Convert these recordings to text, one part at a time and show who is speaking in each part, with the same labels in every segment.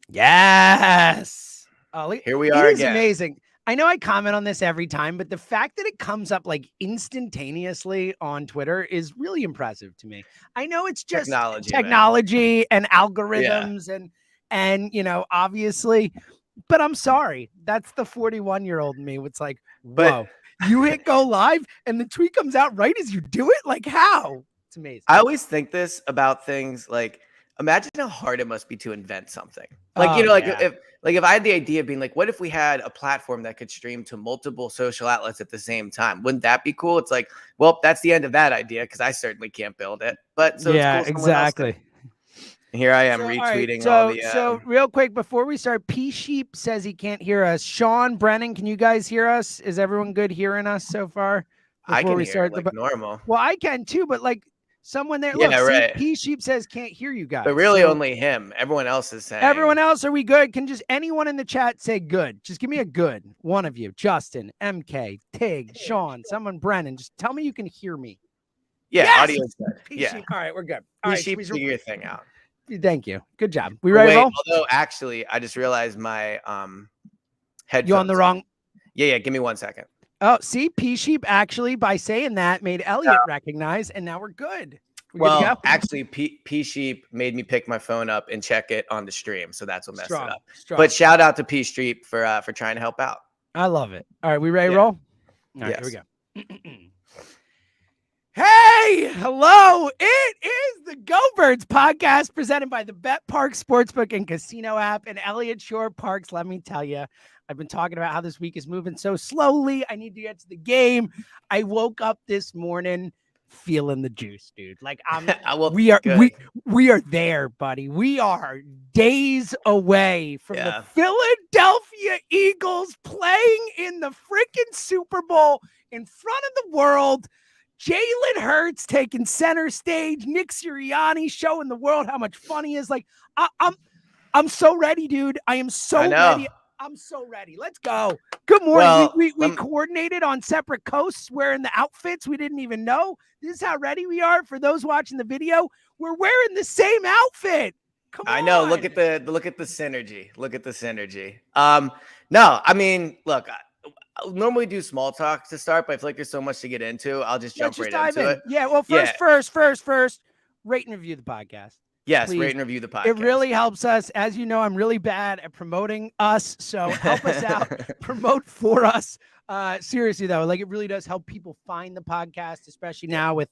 Speaker 1: Yes.
Speaker 2: Here we
Speaker 1: It
Speaker 2: are
Speaker 1: is
Speaker 2: again.
Speaker 1: amazing. I know I comment on this every time, but the fact that it comes up like instantaneously on Twitter is really impressive to me. I know it's just
Speaker 2: Technology, man.
Speaker 1: technology and
Speaker 2: Yeah.
Speaker 1: algorithms and obviously, but I'm sorry. That's the 41-year-old me. It's like,
Speaker 2: But
Speaker 1: whoa, you hit go live and the tweet comes out right as you do it? Like how? It's amazing.
Speaker 2: I always think this about things like, imagine how hard it must be to invent something. Like,
Speaker 1: Oh
Speaker 2: like
Speaker 1: yeah.
Speaker 2: if I had the idea of being like, what if we had a platform that could stream to multiple social outlets at the same time? Wouldn't that be cool? It's like, well, that's the end of that idea because I certainly can't build it. But so it's
Speaker 1: Yeah,
Speaker 2: cool someone else did.
Speaker 1: exactly.
Speaker 2: And here I am
Speaker 1: So, all right.
Speaker 2: retweeting all
Speaker 1: So,
Speaker 2: the
Speaker 1: so real quick before we start, P Sheep says he can't hear us. Sean Brennan, can you guys hear us? Is everyone good hearing us so far?
Speaker 2: I
Speaker 1: Before
Speaker 2: can
Speaker 1: we
Speaker 2: hear it
Speaker 1: start
Speaker 2: like normal.
Speaker 1: well, I can too, but like someone there.
Speaker 2: Yeah,
Speaker 1: Look, see,
Speaker 2: right.
Speaker 1: P Sheep says can't hear you
Speaker 2: But
Speaker 1: guys.
Speaker 2: really
Speaker 1: So
Speaker 2: only him. Everyone else is saying
Speaker 1: everyone else, are we good? Can just anyone in the chat say good? Just give me a good. One of you, Justin, MK, Tig, Sean, someone, Brennan. Just tell me you can hear me.
Speaker 2: yeah,
Speaker 1: Yes.
Speaker 2: audio's good.
Speaker 1: P
Speaker 2: Yeah.
Speaker 1: Sheep. All right, we're good. All
Speaker 2: P
Speaker 1: right,
Speaker 2: Sheep, figure your thing out.
Speaker 1: Thank you. Good job. We ready to
Speaker 2: Wait,
Speaker 1: roll?
Speaker 2: although actually, I just realized my headphones.
Speaker 1: You on the wrong?
Speaker 2: Yeah. Give me 1 second.
Speaker 1: Oh, see, P Sheep actually by saying that made Elliot recognize, and now we're good. We're good to go?
Speaker 2: Actually, P Sheep made me pick my phone up and check it on the stream, so that's what messed it up.
Speaker 1: Strong.
Speaker 2: But shout out to P Sheep for trying to help out.
Speaker 1: I love it. All right, we ready to
Speaker 2: Yeah.
Speaker 1: roll? All right,
Speaker 2: Yes.
Speaker 1: here we go. Hey, hello. It is the Go Birds podcast presented by the Bet Park Sportsbook and Casino app and Elliott Shore Parks. Let me tell you, I've been talking about how this week is moving so slowly. I need to get to the game. I woke up this morning feeling the juice, dude. Like we are there, buddy. We are days away from the Philadelphia Eagles playing in the freaking Super Bowl in front of the world. Jalen Hurts taking center stage. Nick Sirianni showing the world how much fun he is. Like I'm so ready, dude. I am so ready. I'm so ready. Let's go. Good morning. Well, we coordinated on separate coasts wearing the outfits we didn't even know. This is how ready we are. For those watching the video, we're wearing the same outfit. Come on.
Speaker 2: I know. Look at the synergy. Look at the synergy. No, I mean, look, I normally do small talk to start, but I feel like there's so much to get into. I'll just jump right into it.
Speaker 1: Yeah. Well, first, rate and review the podcast.
Speaker 2: Yes,
Speaker 1: please.
Speaker 2: Rate and review the podcast.
Speaker 1: It really helps us. As you know, I'm really bad at promoting us, so help us out. Promote for us. Seriously though, like it really does help people find the podcast, especially now with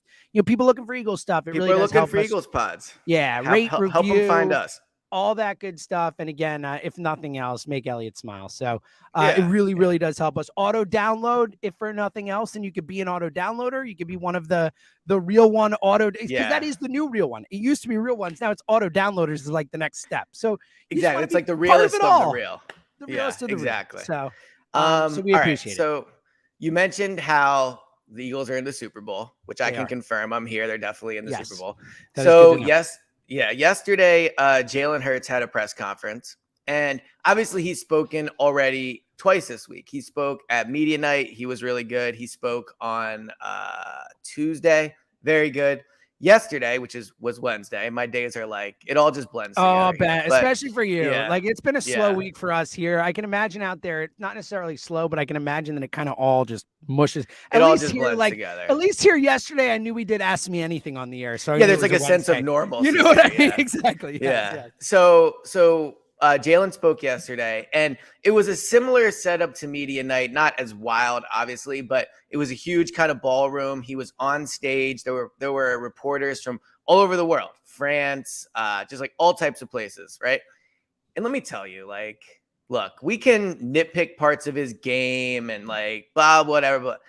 Speaker 1: people looking for Eagles stuff.
Speaker 2: People really does looking help for us. Eagles pods.
Speaker 1: Yeah, rate, review,
Speaker 2: help them find us.
Speaker 1: All that good stuff. And again, if nothing else, make Elliot smile. So it really does help us. Auto download, if for nothing else, and you could be an auto downloader. You could be one of the real one auto, because that is the new real one. It used to be real ones. Now it's auto downloaders is like the next step. So
Speaker 2: exactly, it's like the realest of the real.
Speaker 1: The realest of the
Speaker 2: exactly.
Speaker 1: Real. So we appreciate it.
Speaker 2: So you mentioned how the Eagles are in the Super Bowl, which I can confirm. I'm here. They're definitely in the Super Bowl. So yesterday, Jalen Hurts had a press conference, and obviously he's spoken already twice this week. He spoke at media night. He was really good. He spoke on Tuesday. Very good. Yesterday, which was Wednesday, my days are like, it all just blends together.
Speaker 1: Oh, bad, especially for you. Like it's been a slow week for us here. I can imagine out there, it's not necessarily slow, but I can imagine that it kind of all just mushes.
Speaker 2: It all just blends together.
Speaker 1: At least here yesterday, I knew we did Ask Me Anything on the air. So
Speaker 2: there's like a sense of normal.
Speaker 1: You know what I mean? Exactly.
Speaker 2: Yes. So Jalen spoke yesterday, and it was a similar setup to media night, not as wild, obviously, but it was a huge kind of ballroom. He was on stage. There were reporters from all over the world, France, just like all types of places, right? And let me tell you, like, look, we can nitpick parts of his game and like blah, whatever, but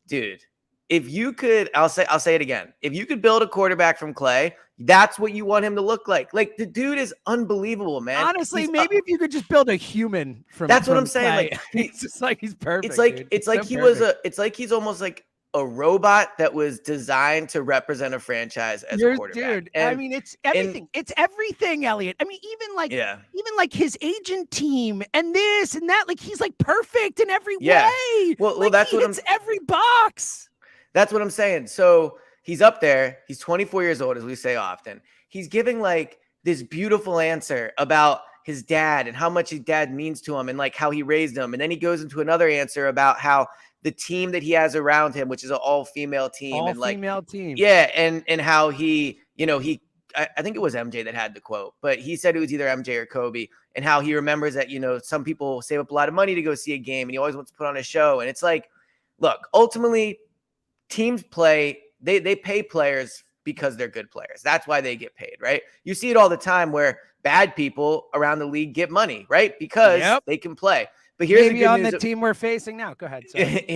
Speaker 2: dude, if you could, I'll say it again. If you could build a quarterback from clay, that's what you want him to look like. Like the dude is unbelievable, man.
Speaker 1: Honestly, maybe if you could just build a human from
Speaker 2: that's what I'm
Speaker 1: clay.
Speaker 2: saying. Like
Speaker 1: it's just like he's perfect.
Speaker 2: It's like he's almost like a robot that was designed to represent a franchise as a quarterback.
Speaker 1: Dude, I mean, it's everything. It's everything, Elliot. I mean, even like his agent team and this and that. Like he's like perfect in every way.
Speaker 2: Well, that's what
Speaker 1: it's every box.
Speaker 2: That's what I'm saying. So he's up there. He's 24 years old, as we say often. He's giving like this beautiful answer about his dad and how much his dad means to him and like how he raised him. And then he goes into another answer about how the team that he has around him, which is an all-female team, and like,
Speaker 1: all-female team.
Speaker 2: yeah, and how he, I think it was MJ that had the quote, but he said it was either MJ or Kobe, and how he remembers that, some people save up a lot of money to go see a game and he always wants to put on a show. And it's like, look, ultimately teams play, they pay players because they're good players. That's why they get paid, right? You see it all the time where bad people around the league get money, right? Because they can play. But here's
Speaker 1: maybe on the team we're facing now. Go ahead. Sorry. Had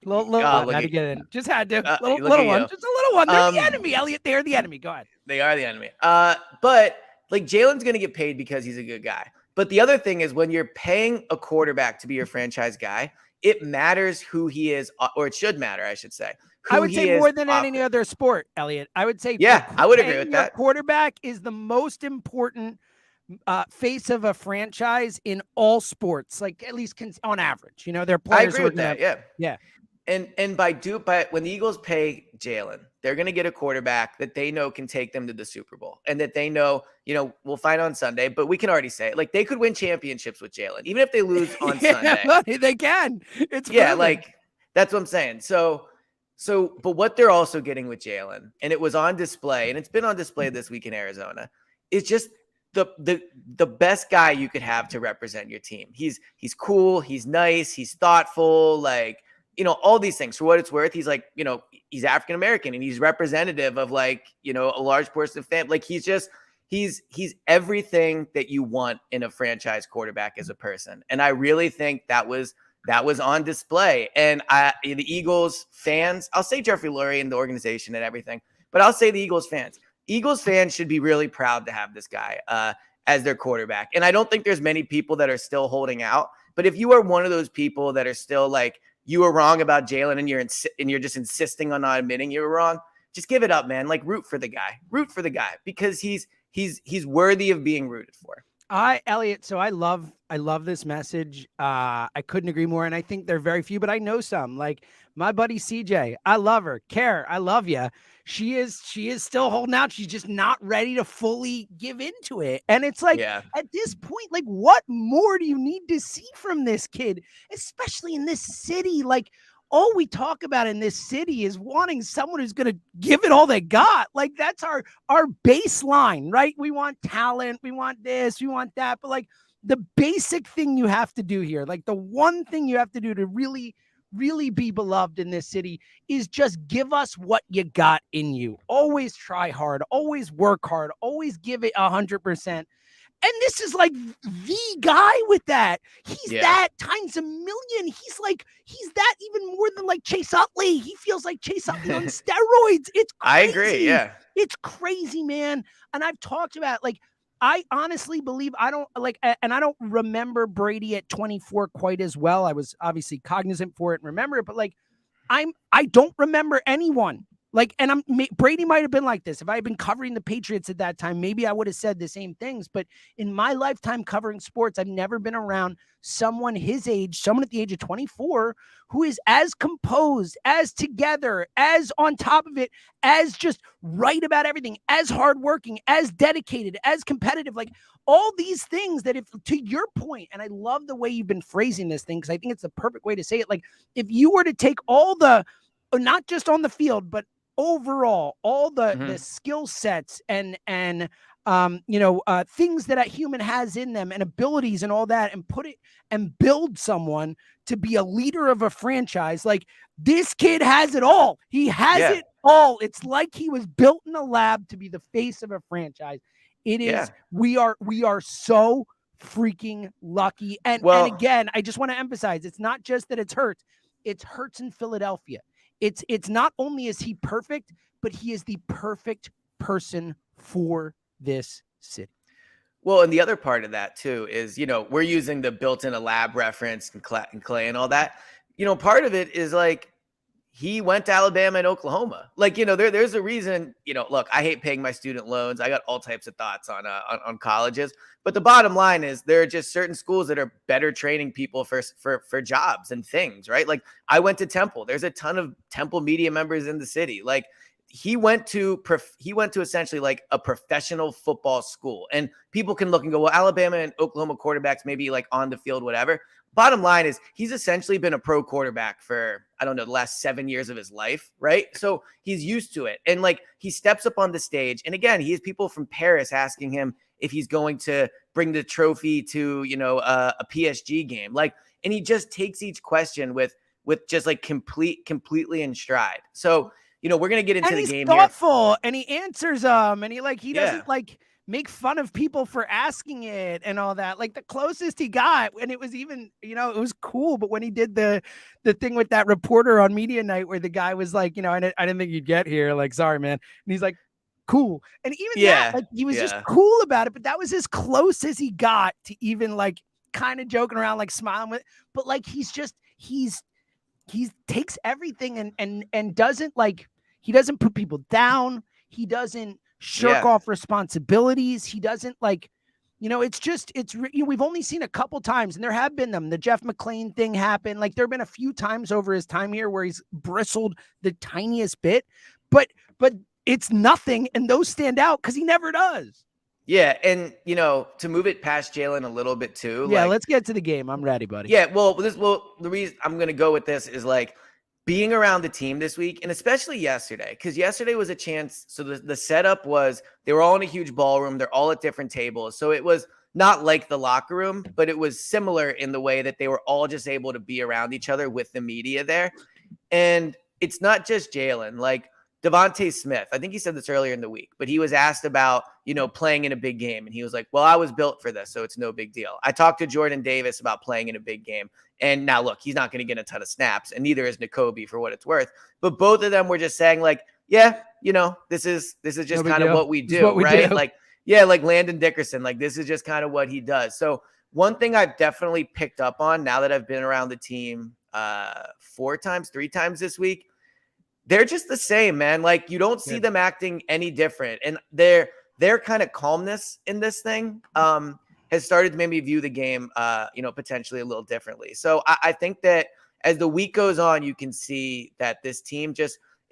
Speaker 1: to get in. Just had to. Little one. Just a little one. They're the enemy, Elliot. They're the enemy. Go ahead.
Speaker 2: They are the enemy. But like Jalen's going to get paid because he's a good guy. But the other thing is when you're paying a quarterback to be your franchise guy, it matters who he is, or it should matter, I should say.
Speaker 1: I would say more than any other sport, Elliot. I would say,
Speaker 2: I would agree with that.
Speaker 1: Quarterback is the most important face of a franchise in all sports, like at least on average. They're players.
Speaker 2: I agree with that.
Speaker 1: Yeah.
Speaker 2: And by when the Eagles pay Jalen, they're going to get a quarterback that they know can take them to the Super Bowl, and that they know, we'll find on Sunday, but we can already say it. Like they could win championships with Jalen, even if they lose on Sunday.
Speaker 1: They can. It's
Speaker 2: like that's what I'm saying. So, but what they're also getting with Jalen, and it was on display, and it's been on display this week in Arizona, is just the best guy you could have to represent your team. He's cool, he's nice, he's thoughtful, like, all these things. For what it's worth, he's like, he's African American and he's representative of like, a large portion of family. Like he's everything that you want in a franchise quarterback as a person. And I really think that was on display. And the Eagles fans, I'll say Jeffrey Lurie and the organization and everything, but I'll say the Eagles fans should be really proud to have this guy as their quarterback. And I don't think there's many people that are still holding out. But if you are one of those people that are still like, you were wrong about Jalen and you're just insisting on not admitting you were wrong, just give it up, man. Like root for the guy because he's worthy of being rooted for.
Speaker 1: Elliot, so I love this message. I couldn't agree more. And I think there are very few, but I know some, like my buddy CJ. I love her. Care, I love you. She is still holding out. She's just not ready to fully give into it. And it's like, at this point, like what more do you need to see from this kid, especially in this city? Like all we talk about in this city is wanting someone who's going to give it all they got. Like that's our baseline, right? We want talent. We want this, we want that. But like the basic thing you have to do here, like the one thing you have to do to really be beloved in this city is just give us what you got in you. Always try hard, always work hard, always give it 100%. And this is like the guy with that. He's that times a million. He's that even more than like Chase Utley. He feels like Chase Utley on steroids. It's crazy.
Speaker 2: I agree. Yeah.
Speaker 1: It's crazy, man. And I've talked about like, I honestly believe I don't remember Brady at 24 quite as well. I was obviously cognizant for it and remember it, but like I don't remember anyone like, and Brady might've been like this. If I had been covering the Patriots at that time, maybe I would have said the same things, but in my lifetime covering sports, I've never been around someone his age, someone at the age of 24 who is as composed, as together, as on top of it, as just right about everything, as hardworking, as dedicated, as competitive, like all these things that if to your point, and I love the way you've been phrasing this thing, because I think it's the perfect way to say it. Like if you were to take all the, not just on the field, but overall, all the skill sets and things that a human has in them and abilities and all that, and put it and build someone to be a leader of a franchise. Like this kid has it all. He has it all. It's like he was built in a lab to be the face of a franchise. It is. We are so freaking lucky. And again, I just want to emphasize, it's not just that it's Hurts in Philadelphia. It's not only is he perfect, but he is the perfect person for this city.
Speaker 2: Well, and the other part of that too is, we're using the built in a lab reference and Clay and all that. Part of it is like he went to Alabama and Oklahoma. Like, there's a reason, look, I hate paying my student loans. I got all types of thoughts on colleges, but the bottom line is there are just certain schools that are better training people for jobs and things, right? Like I went to Temple. There's a ton of Temple media members in the city. Like he went to essentially like a professional football school, and people can look and go, well, Alabama and Oklahoma quarterbacks maybe like on the field, whatever. Bottom line is he's essentially been a pro quarterback for, I don't know, the last 7 years of his life, right? So he's used to it. And like he steps up on the stage, and again, he has people from Paris asking him if he's going to bring the trophy to, a PSG game. Like, and he just takes each question with just like completely in stride. So, we're going to get into the game here.
Speaker 1: And he's thoughtful, and he answers them, and he doesn't like make fun of people for asking it and all that. Like the closest he got, and it was even, it was cool. But when he did the thing with that reporter on media night where the guy was like, I didn't think you'd get here. Like, sorry, man. And he's like, cool. And even that, like he was just cool about it. But that was as close as he got to even like kind of joking around, like smiling with, but like, he takes everything and doesn't like, he doesn't put people down. He doesn't shirk off responsibilities. He doesn't like, we've only seen a couple times, and there have been them. The Jeff McClain thing happened. Like there've been a few times over his time here where he's bristled the tiniest bit, but it's nothing. And those stand out because he never does.
Speaker 2: Yeah. And, to move it past Jalen a little bit too.
Speaker 1: Yeah. Let's get to the game. I'm ready, buddy.
Speaker 2: Yeah. Well, the reason I'm going to go with this is like, being around the team this week, and especially yesterday, because yesterday was a chance. So the setup was they were all in a huge ballroom. They're all at different tables. So it was not like the locker room, but it was similar in the way that they were all just able to be around each other with the media there. And it's not just Jalen. Like Devontae Smith, I think he said this earlier in the week, but he was asked about, playing in a big game. And he was like, well, I was built for this, so it's no big deal. I talked to Jordan Davis about playing in a big game. And now look, he's not going to get a ton of snaps, and neither is Nakobe for what it's worth. But both of them were just saying like, yeah, this is just kind of what we do, right? Like, yeah, like Landon Dickerson, like this is just kind of what he does. So one thing I've definitely picked up on now that I've been around the team 3 times this week, they're just the same, man. Like you don't see them acting any different. And their kind of calmness in this thing has started to make me view the game, potentially a little differently. So I think that as the week goes on, you can see that this team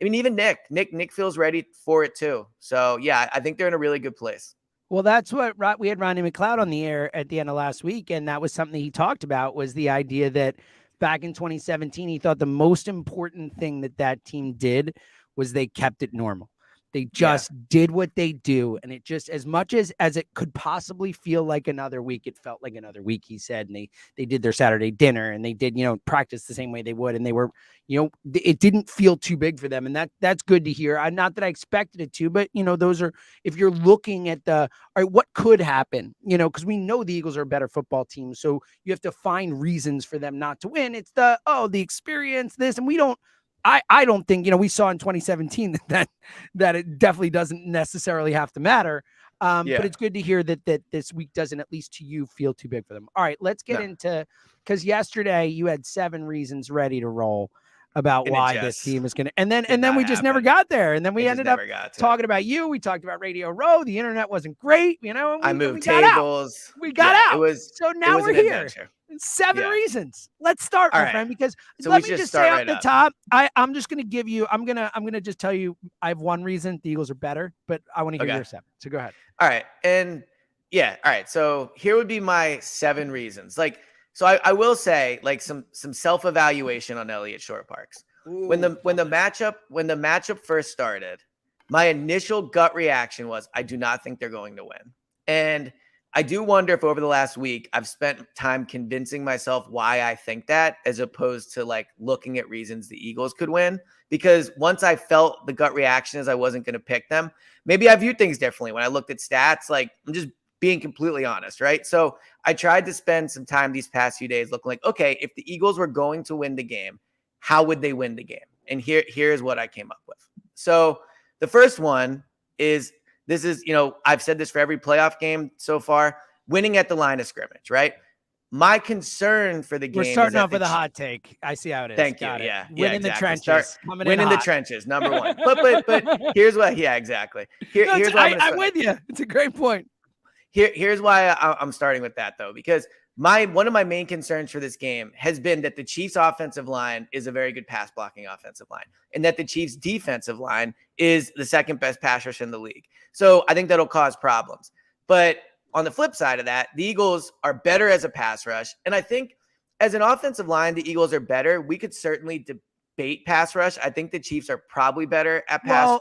Speaker 2: even Nick feels ready for it too. So yeah, I think they're in a really good place.
Speaker 1: Well, that's what we had Ronnie McLeod on the air at the end of last week. And that was something he talked about, was the idea that back in 2017, he thought the most important thing that team did was they kept it normal. They just did what they do. And it just, as much as it could possibly feel like another week, it felt like another week, he said. And they did their Saturday dinner, and they did, practice the same way they would. And they were, it didn't feel too big for them. And that's good to hear. Not that I expected it to, but those are, if you're looking at all right, what could happen, because we know the Eagles are a better football team. So you have to find reasons for them not to win. It's the experience, this, and we don't, I don't think, we saw in 2017 that it definitely doesn't necessarily have to matter. But it's good to hear that this week doesn't, at least to you, feel too big for them. All right, let's get into, because yesterday you had 7 reasons ready to roll about why this team is going to, and then we just never got there. And then we ended up talking about you. We talked about Radio Row. The internet wasn't great,
Speaker 2: I moved tables.
Speaker 1: We got out.
Speaker 2: So
Speaker 1: now we're here. Adventure. 7 reasons. Let's start, my friend, because let me just say off the top, I'm just going to give you, I'm going to just tell you, I have 1 reason the Eagles are better, but I want to hear your 7. So go ahead.
Speaker 2: All right. And all right. So here would be my 7 reasons. So I will say, like, some self-evaluation on Elliott Shore Parks. Ooh, when the matchup first started, my initial gut reaction was, I do not think they're going to win. And I do wonder if over the last week I've spent time convincing myself why I think that, as opposed to like looking at reasons the Eagles could win. Because once I felt the gut reaction as I wasn't going to pick them, maybe I viewed things differently when I looked at stats. Like, I'm just being completely honest, right? So I tried to spend some time these past few days looking like, okay, if the Eagles were going to win the game, how would they win the game? And here's what I came up with. So the first one is, this is, I've said this for every playoff game so far, winning at the line of scrimmage, right? My concern for the game.
Speaker 1: We're starting off with a hot take. I see how it is.
Speaker 2: Thank you. Yeah.
Speaker 1: Win in the trenches.
Speaker 2: Win in the trenches, number 1. But here's what, exactly. Here's why
Speaker 1: I'm with you. It's a great point.
Speaker 2: Here's why I'm starting with that, though, because one of my main concerns for this game has been that the Chiefs offensive line is a very good pass blocking offensive line, and that the Chiefs defensive line is the second best pass rush in the league. So I think that'll cause problems. But on the flip side of that, the Eagles are better as a pass rush. And I think as an offensive line, the Eagles are better. We could certainly debate pass rush. I think the Chiefs are probably better at pass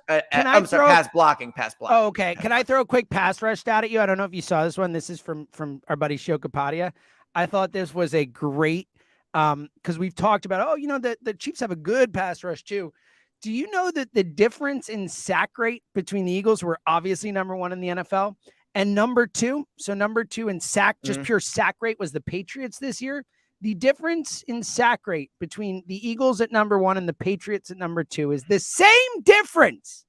Speaker 2: blocking.
Speaker 1: Oh, okay. Can I throw a quick pass rush stat at you? I don't know if you saw this one. This is from our buddy Sho Kapadia. I thought this was a great, because we've talked about, the Chiefs have a good pass rush too. Do you know that the difference in sack rate between the Eagles, who are obviously number one in the NFL, and number two in sack, just pure sack rate, was the Patriots this year? The difference in sack rate between the Eagles at number one and the Patriots at number two is the same difference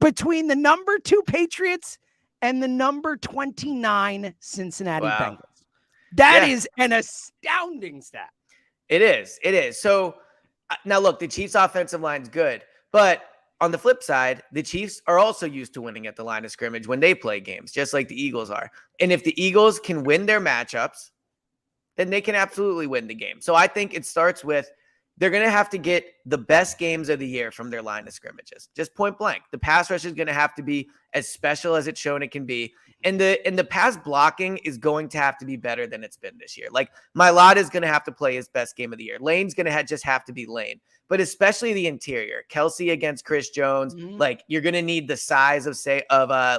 Speaker 1: between the number 2 Patriots and the number 29 Cincinnati Bengals. That is an astounding stat.
Speaker 2: It is. So now look, the Chiefs offensive line's good, but on the flip side, the Chiefs are also used to winning at the line of scrimmage when they play games, just like the Eagles are. And if the Eagles can win their matchups, then they can absolutely win the game. So I think it starts with they're going to have to get the best games of the year from their line of scrimmages. Just point blank. The pass rush is going to have to be as special as it's shown it can be. And the pass blocking is going to have to be better than it's been this year. Like, Mailata is going to have to play his best game of the year. Lane's going to just have to be Lane. But especially the interior. Kelsey against Chris Jones. Like, you're going to need the size of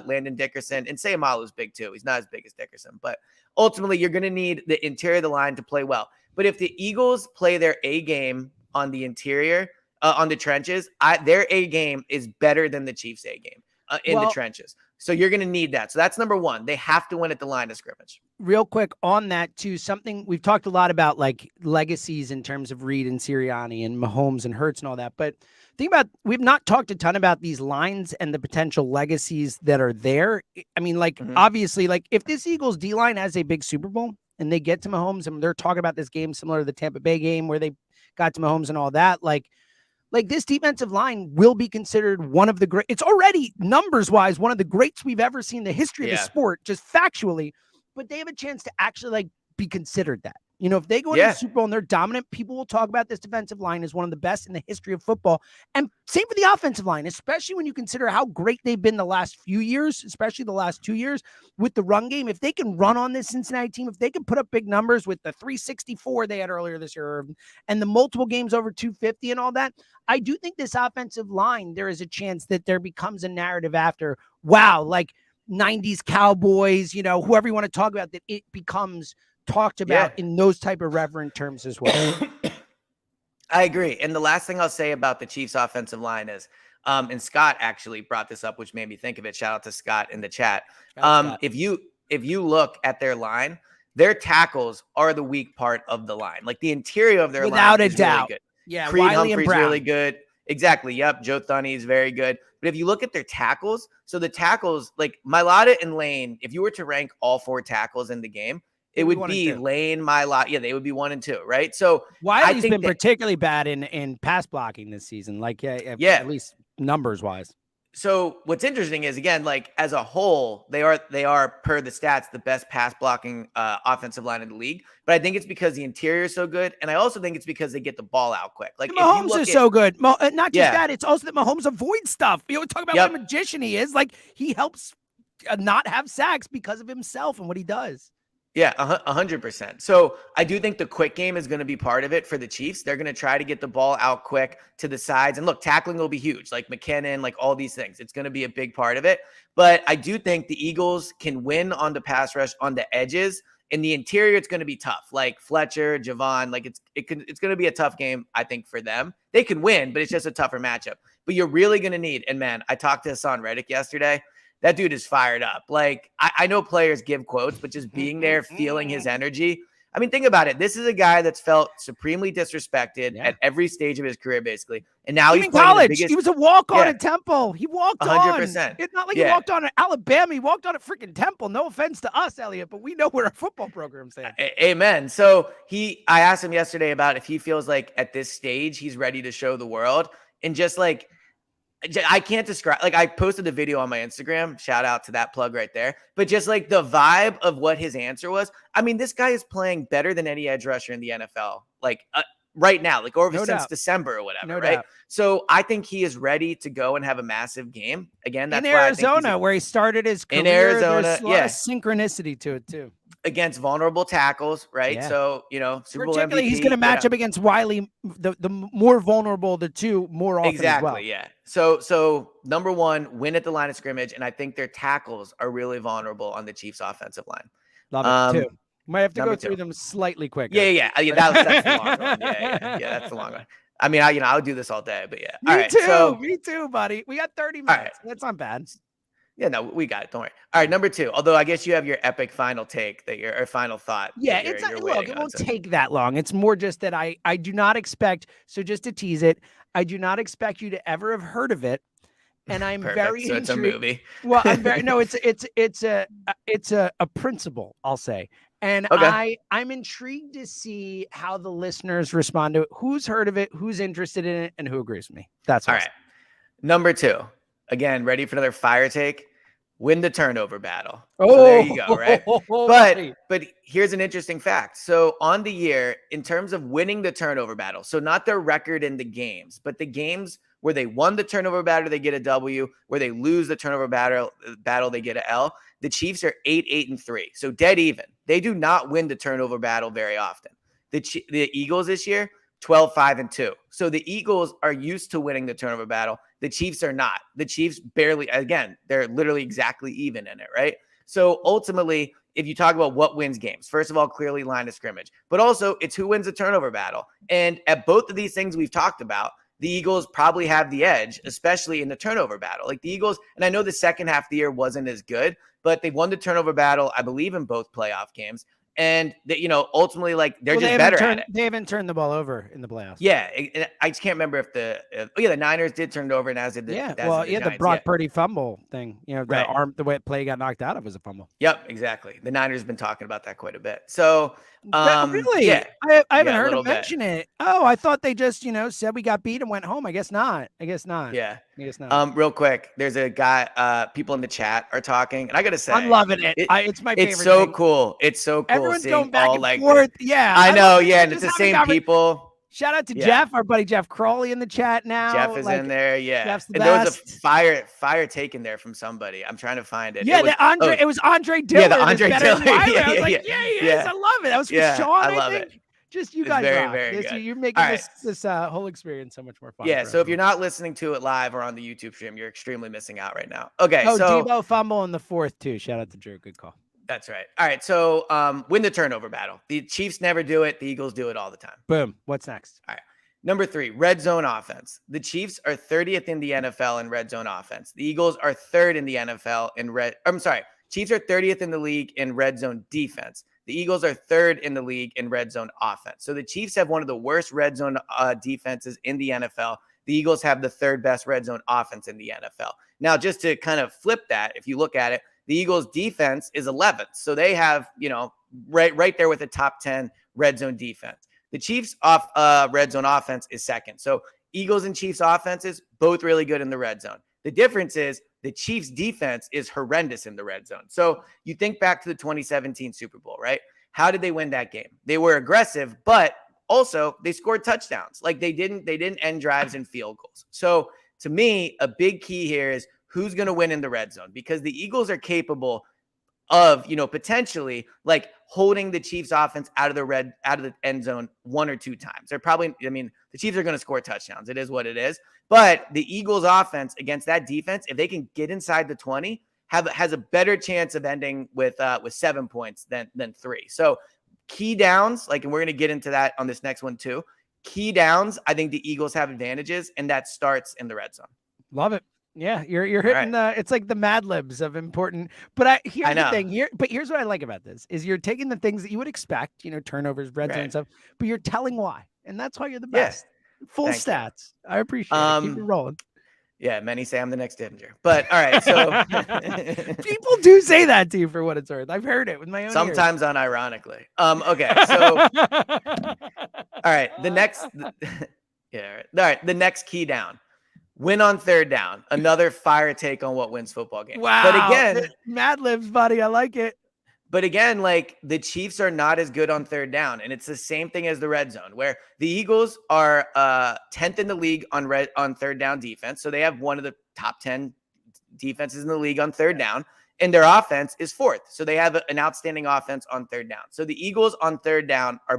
Speaker 2: Landon Dickerson. And Sayamalu's big too. He's not as big as Dickerson. But ultimately, you're going to need the interior of the line to play well. But if the Eagles play their A game on the interior, on the trenches, their A game is better than the Chiefs' A game in the trenches. So you're going to need that. So that's number one. They have to win at the line of scrimmage.
Speaker 1: Real quick on that too, something we've talked a lot about, like legacies in terms of Reed and Sirianni and Mahomes and Hurts and all that. But think about, we've not talked a ton about these lines and the potential legacies that are there. I mean, like, obviously, like if this Eagles D-line has a big Super Bowl and they get to Mahomes, and they're talking about this game similar to the Tampa Bay game where they got to Mahomes and all that, like this defensive line will be considered one of the great. It's already numbers wise one of the greats we've ever seen in the history of the sport, just factually. But they have a chance to actually like be considered that. You know, if they go into the Super Bowl and they're dominant, people will talk about this defensive line as one of the best in the history of football. And same for the offensive line, especially when you consider how great they've been the last few years, especially the last 2 years with the run game. If they can run on this Cincinnati team, if they can put up big numbers with the 364 they had earlier this year and the multiple games over 250 and all that, I do think this offensive line, there is a chance that there becomes a narrative after, wow, like 90s Cowboys, you know, whoever you want to talk about, that it becomes talked about in those type of reverent terms as well.
Speaker 2: I agree. And the last thing I'll say about the Chiefs offensive line is, and Scott actually brought this up, which made me think of it. Shout out to Scott in the chat. If you look at their line, their tackles are the weak part of the line. Like the interior of their
Speaker 1: line
Speaker 2: is really good.
Speaker 1: Yeah,
Speaker 2: Creed Humphrey's really good. Exactly. Yep. Joe Thunney is very good. But if you look at their tackles, so the tackles, like Mailata and Lane, if you were to rank all 4 tackles in the game, it would be Lane, Mailata. Yeah, they would be 1 and 2, right? So
Speaker 1: Wiley's been particularly bad in pass blocking this season, like at least numbers wise.
Speaker 2: So what's interesting is, again, like as a whole, they are per the stats the best pass blocking offensive line in the league. But I think it's because the interior is so good, and I also think it's because they get the ball out quick. Like
Speaker 1: Mahomes is so good. Not just that, it's also that Mahomes avoids stuff. You know, talk about what a magician he is. Like he helps not have sacks because of himself and what he does.
Speaker 2: Yeah, 100%. So I do think the quick game is going to be part of it for the Chiefs. They're going to try to get the ball out quick to the sides. And look, tackling will be huge, like McKinnon, like all these things. It's going to be a big part of it. But I do think the Eagles can win on the pass rush on the edges. In the interior, it's going to be tough. Like Fletcher, Javon, like it's going to be a tough game, I think, for them. They can win, but it's just a tougher matchup. But you're really going to need, and man, I talked to Hassan Reddick yesterday. That dude is fired up. Like, I know players give quotes, but just being there, feeling his energy. I mean, think about it. This is a guy that's felt supremely disrespected at every stage of his career, basically. And now he's playing
Speaker 1: college.
Speaker 2: The biggest,
Speaker 1: he was a walk-on at Temple. He walked
Speaker 2: 100%.
Speaker 1: on. It's not like he walked on at Alabama. He walked on at freaking Temple. No offense to us, Elliot, but we know where our football program's at.
Speaker 2: Amen. So I asked him yesterday about if he feels like at this stage he's ready to show the world. And just like, I can't describe, like, I posted a video on my Instagram, shout out to that plug right there, but just like the vibe of what his answer was. I mean, this guy is playing better than any edge rusher in the NFL, like right now, like over
Speaker 1: No
Speaker 2: since
Speaker 1: doubt.
Speaker 2: December or whatever,
Speaker 1: No
Speaker 2: right?
Speaker 1: doubt.
Speaker 2: So I think he is ready to go and have a massive game. Again, that's
Speaker 1: In
Speaker 2: why I think
Speaker 1: Arizona, where he started his career,
Speaker 2: in Arizona,
Speaker 1: there's a lot of synchronicity to it too.
Speaker 2: Against vulnerable tackles, right?
Speaker 1: Yeah.
Speaker 2: So, you know, Super Bowl
Speaker 1: Particularly,
Speaker 2: MVP.
Speaker 1: he's going to match up against Wiley, the more vulnerable of the two, more often
Speaker 2: Exactly,
Speaker 1: as well.
Speaker 2: yeah. So number one, win at the line of scrimmage, and I think their tackles are really vulnerable on the Chiefs' offensive line.
Speaker 1: Love it too. Might have to go through
Speaker 2: 2.
Speaker 1: them slightly quicker.
Speaker 2: Yeah. That's the long one. Yeah. That's the long one. I mean, I would do this all day, but yeah.
Speaker 1: Me too, buddy. We got 30 minutes. Right. That's not bad.
Speaker 2: Yeah, no, we got it. Don't worry. All right, number 2. Although I guess you have your epic final take or final thought.
Speaker 1: Yeah, it's not. Look, it won't take that long. It's more just that I do not expect. So just to tease it, I do not expect you to ever have heard of it. And I'm very
Speaker 2: so it's a movie.
Speaker 1: Well, I'm very no. It's a principle, I'll say. And
Speaker 2: okay.
Speaker 1: I'm intrigued to see how the listeners respond to it. Who's heard of it? Who's interested in it? And who agrees with me? That's
Speaker 2: all right. Number 2. Again, ready for another fire take? Win the turnover battle.
Speaker 1: Oh,
Speaker 2: so there you go, right? But here's an interesting fact. So on the year, in terms of winning the turnover battle, so not their record in the games, but the games where they won the turnover battle, they get a W. Where they lose the turnover battle, they get an L. The Chiefs are 8-3, so dead even. They do not win the turnover battle very often. The Eagles this year, 12-5-2. So the Eagles are used to winning the turnover battle. The Chiefs are not. The Chiefs barely, again, they're literally exactly even in it, right? So ultimately, if you talk about what wins games, first of all, clearly line of scrimmage, but also it's who wins the turnover battle. And at both of these things we've talked about, the Eagles probably have the edge, especially in the turnover battle. Like the Eagles, and I know the second half of the year wasn't as good, but they won the turnover battle, I believe, in both playoff games. And that, ultimately, like they're just better at it.
Speaker 1: They haven't turned the ball over in the playoffs.
Speaker 2: Yeah, I just can't remember if the Niners did turn it over, and as did the
Speaker 1: the Brock Purdy fumble thing. The way play got knocked out of was a fumble.
Speaker 2: Yep, exactly. The Niners have been talking about that quite a bit. So
Speaker 1: really,
Speaker 2: yeah,
Speaker 1: I haven't heard them mention it. Oh, I thought they just said we got beat and went home. I guess not.
Speaker 2: Yeah.
Speaker 1: I guess not.
Speaker 2: Real quick, there's a guy. People in the chat are talking, and I gotta say,
Speaker 1: I'm loving it. It's my favorite.
Speaker 2: It's so cool. It's so cool.
Speaker 1: Everyone's going back and forth. Yeah,
Speaker 2: I know. Yeah, and it's the same people.
Speaker 1: Shout out to Jeff, our buddy Jeff Crawley in the chat now.
Speaker 2: Jeff is in there. Yeah.
Speaker 1: Jeff's the
Speaker 2: and
Speaker 1: best.
Speaker 2: There was a fire taken there from somebody. I'm trying to find it.
Speaker 1: Yeah, it was Andre Dillard.
Speaker 2: Yeah, the Andre Dillard.
Speaker 1: I was like, yeah, he is. I love it. That was for Sean,
Speaker 2: I love it.
Speaker 1: Just you guys
Speaker 2: very
Speaker 1: rock. You're making this whole experience so much more fun.
Speaker 2: Yeah, so if you're not listening to it live or on the YouTube stream, you're extremely missing out right now. Okay,
Speaker 1: so Debo fumble in the 4th too. Shout out to Drew. Good call.
Speaker 2: That's right. All right, so win the turnover battle. The Chiefs never do it. The Eagles do it all the time.
Speaker 1: Boom. What's next?
Speaker 2: All right. Number 3, red zone offense. The Chiefs are 30th in the NFL in red zone offense. The Eagles are 3rd in the NFL in Chiefs are 30th in the league in red zone defense. The Eagles are 3rd in the league in red zone offense. So the Chiefs have one of the worst red zone defenses in the NFL. The Eagles have the 3rd best red zone offense in the NFL. Now, just to kind of flip that, if you look at it, the Eagles defense is 11th. So they have, right there with the top 10 red zone defense. The Chiefs red zone offense is 2nd. So Eagles and Chiefs offenses, both really good in the red zone. The difference is the Chiefs defense is horrendous in the red zone. So you think back to the 2017 Super Bowl, right? How did they win that game? They were aggressive, but also they scored touchdowns. Like they didn't end drives and field goals. So to me, a big key here is who's going to win in the red zone, because the Eagles are capable of, potentially like holding the Chiefs offense out of the end zone 1 or 2 times. They're probably, the Chiefs are going to score touchdowns. It is what it is. But the Eagles offense against that defense, if they can get inside the 20, has a better chance of ending with 7 points than 3. So key downs, and we're going to get into that on this next one too. Key downs, I think the Eagles have advantages, and that starts in the red zone.
Speaker 1: Love it. Yeah, you're hitting it's like the Mad Libs of important. But here's the thing here. But here's what I like about this is you're taking the things that you would expect, turnovers, red zone stuff, but you're telling why, and that's why you're the best. Yeah. Full
Speaker 2: Thank
Speaker 1: stats. You. I appreciate it. Keep it rolling.
Speaker 2: Yeah, many say I'm the next Divinger. But all right, so
Speaker 1: people do say that to you for what it's worth. I've heard it with my own
Speaker 2: sometimes ears. Unironically. Okay, so all right, the next the next key down. Win on third down. Another fire take on what wins football games.
Speaker 1: Wow.
Speaker 2: But again,
Speaker 1: Mad Libs, buddy. I like it.
Speaker 2: But again, like the Chiefs are not as good on third down. And it's the same thing as the red zone, where the Eagles are 10th in the league on third down defense. So they have one of the top 10 defenses in the league on third down. And their offense is 4th. So they have an outstanding offense on third down. So the Eagles on third down are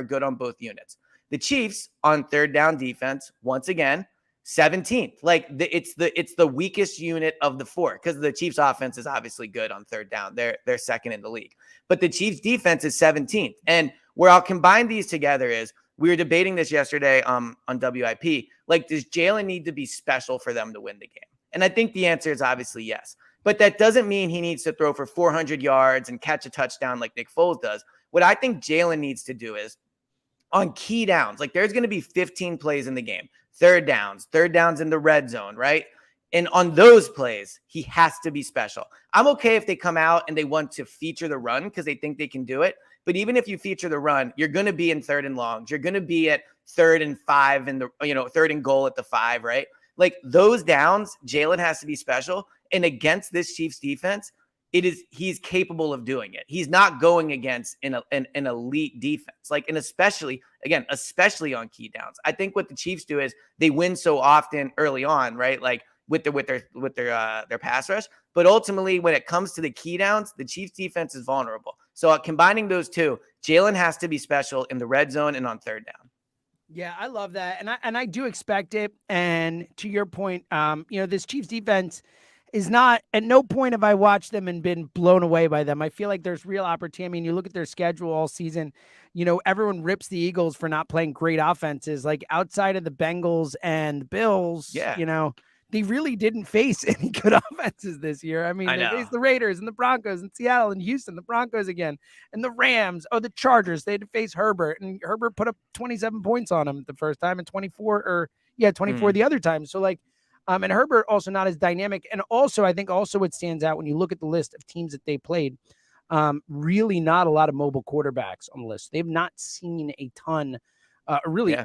Speaker 2: good on both units. The Chiefs on third down defense, once again, 17th. Like it's the weakest unit of the 4, because the Chiefs offense is obviously good on third down. They're 2nd in the league, but the Chiefs defense is 17th. And where I'll combine these together is, we were debating this yesterday on WIP. Like, does Jalen need to be special for them to win the game? And I think the answer is obviously yes. But that doesn't mean he needs to throw for 400 yards and catch a touchdown like Nick Foles does. What I think Jalen needs to do is, on key downs, like there's going to be 15 plays in the game, third downs in the red zone, right? And on those plays, he has to be special. I'm okay if they come out and they want to feature the run because they think they can do it. But even if you feature the run, you're going to be in 3rd and longs. You're going to be at 3rd and 5 and 3rd and goal at the 5, right? Like those downs, Jalen has to be special. And against this Chiefs defense, he's capable of doing it. He's not going against an elite defense, like, and especially on key downs. I think what the Chiefs do is they win so often early on, right? Like with their pass rush, but ultimately when it comes to the key downs, the Chiefs defense is vulnerable. So combining those two, Jalen has to be special in the red zone and on third down.
Speaker 1: Yeah, I love that. And I do expect it. And to your point, this Chiefs defense is not, at no point have I watched them and been blown away by them. I feel like there's real opportunity. I mean, you look at their schedule all season, everyone rips the Eagles for not playing great offenses. Like outside of the Bengals and the Bills, they really didn't face any good offenses this year. I mean, they faced the Raiders and the Broncos and Seattle and Houston, the Broncos again, and the Rams. Oh, the Chargers. They had to face Herbert, and Herbert put up 27 points on them the first time and 24 the other time. So and Herbert also not as dynamic. And also, I think what stands out when you look at the list of teams that they played, really not a lot of mobile quarterbacks on the list. They've not seen a ton,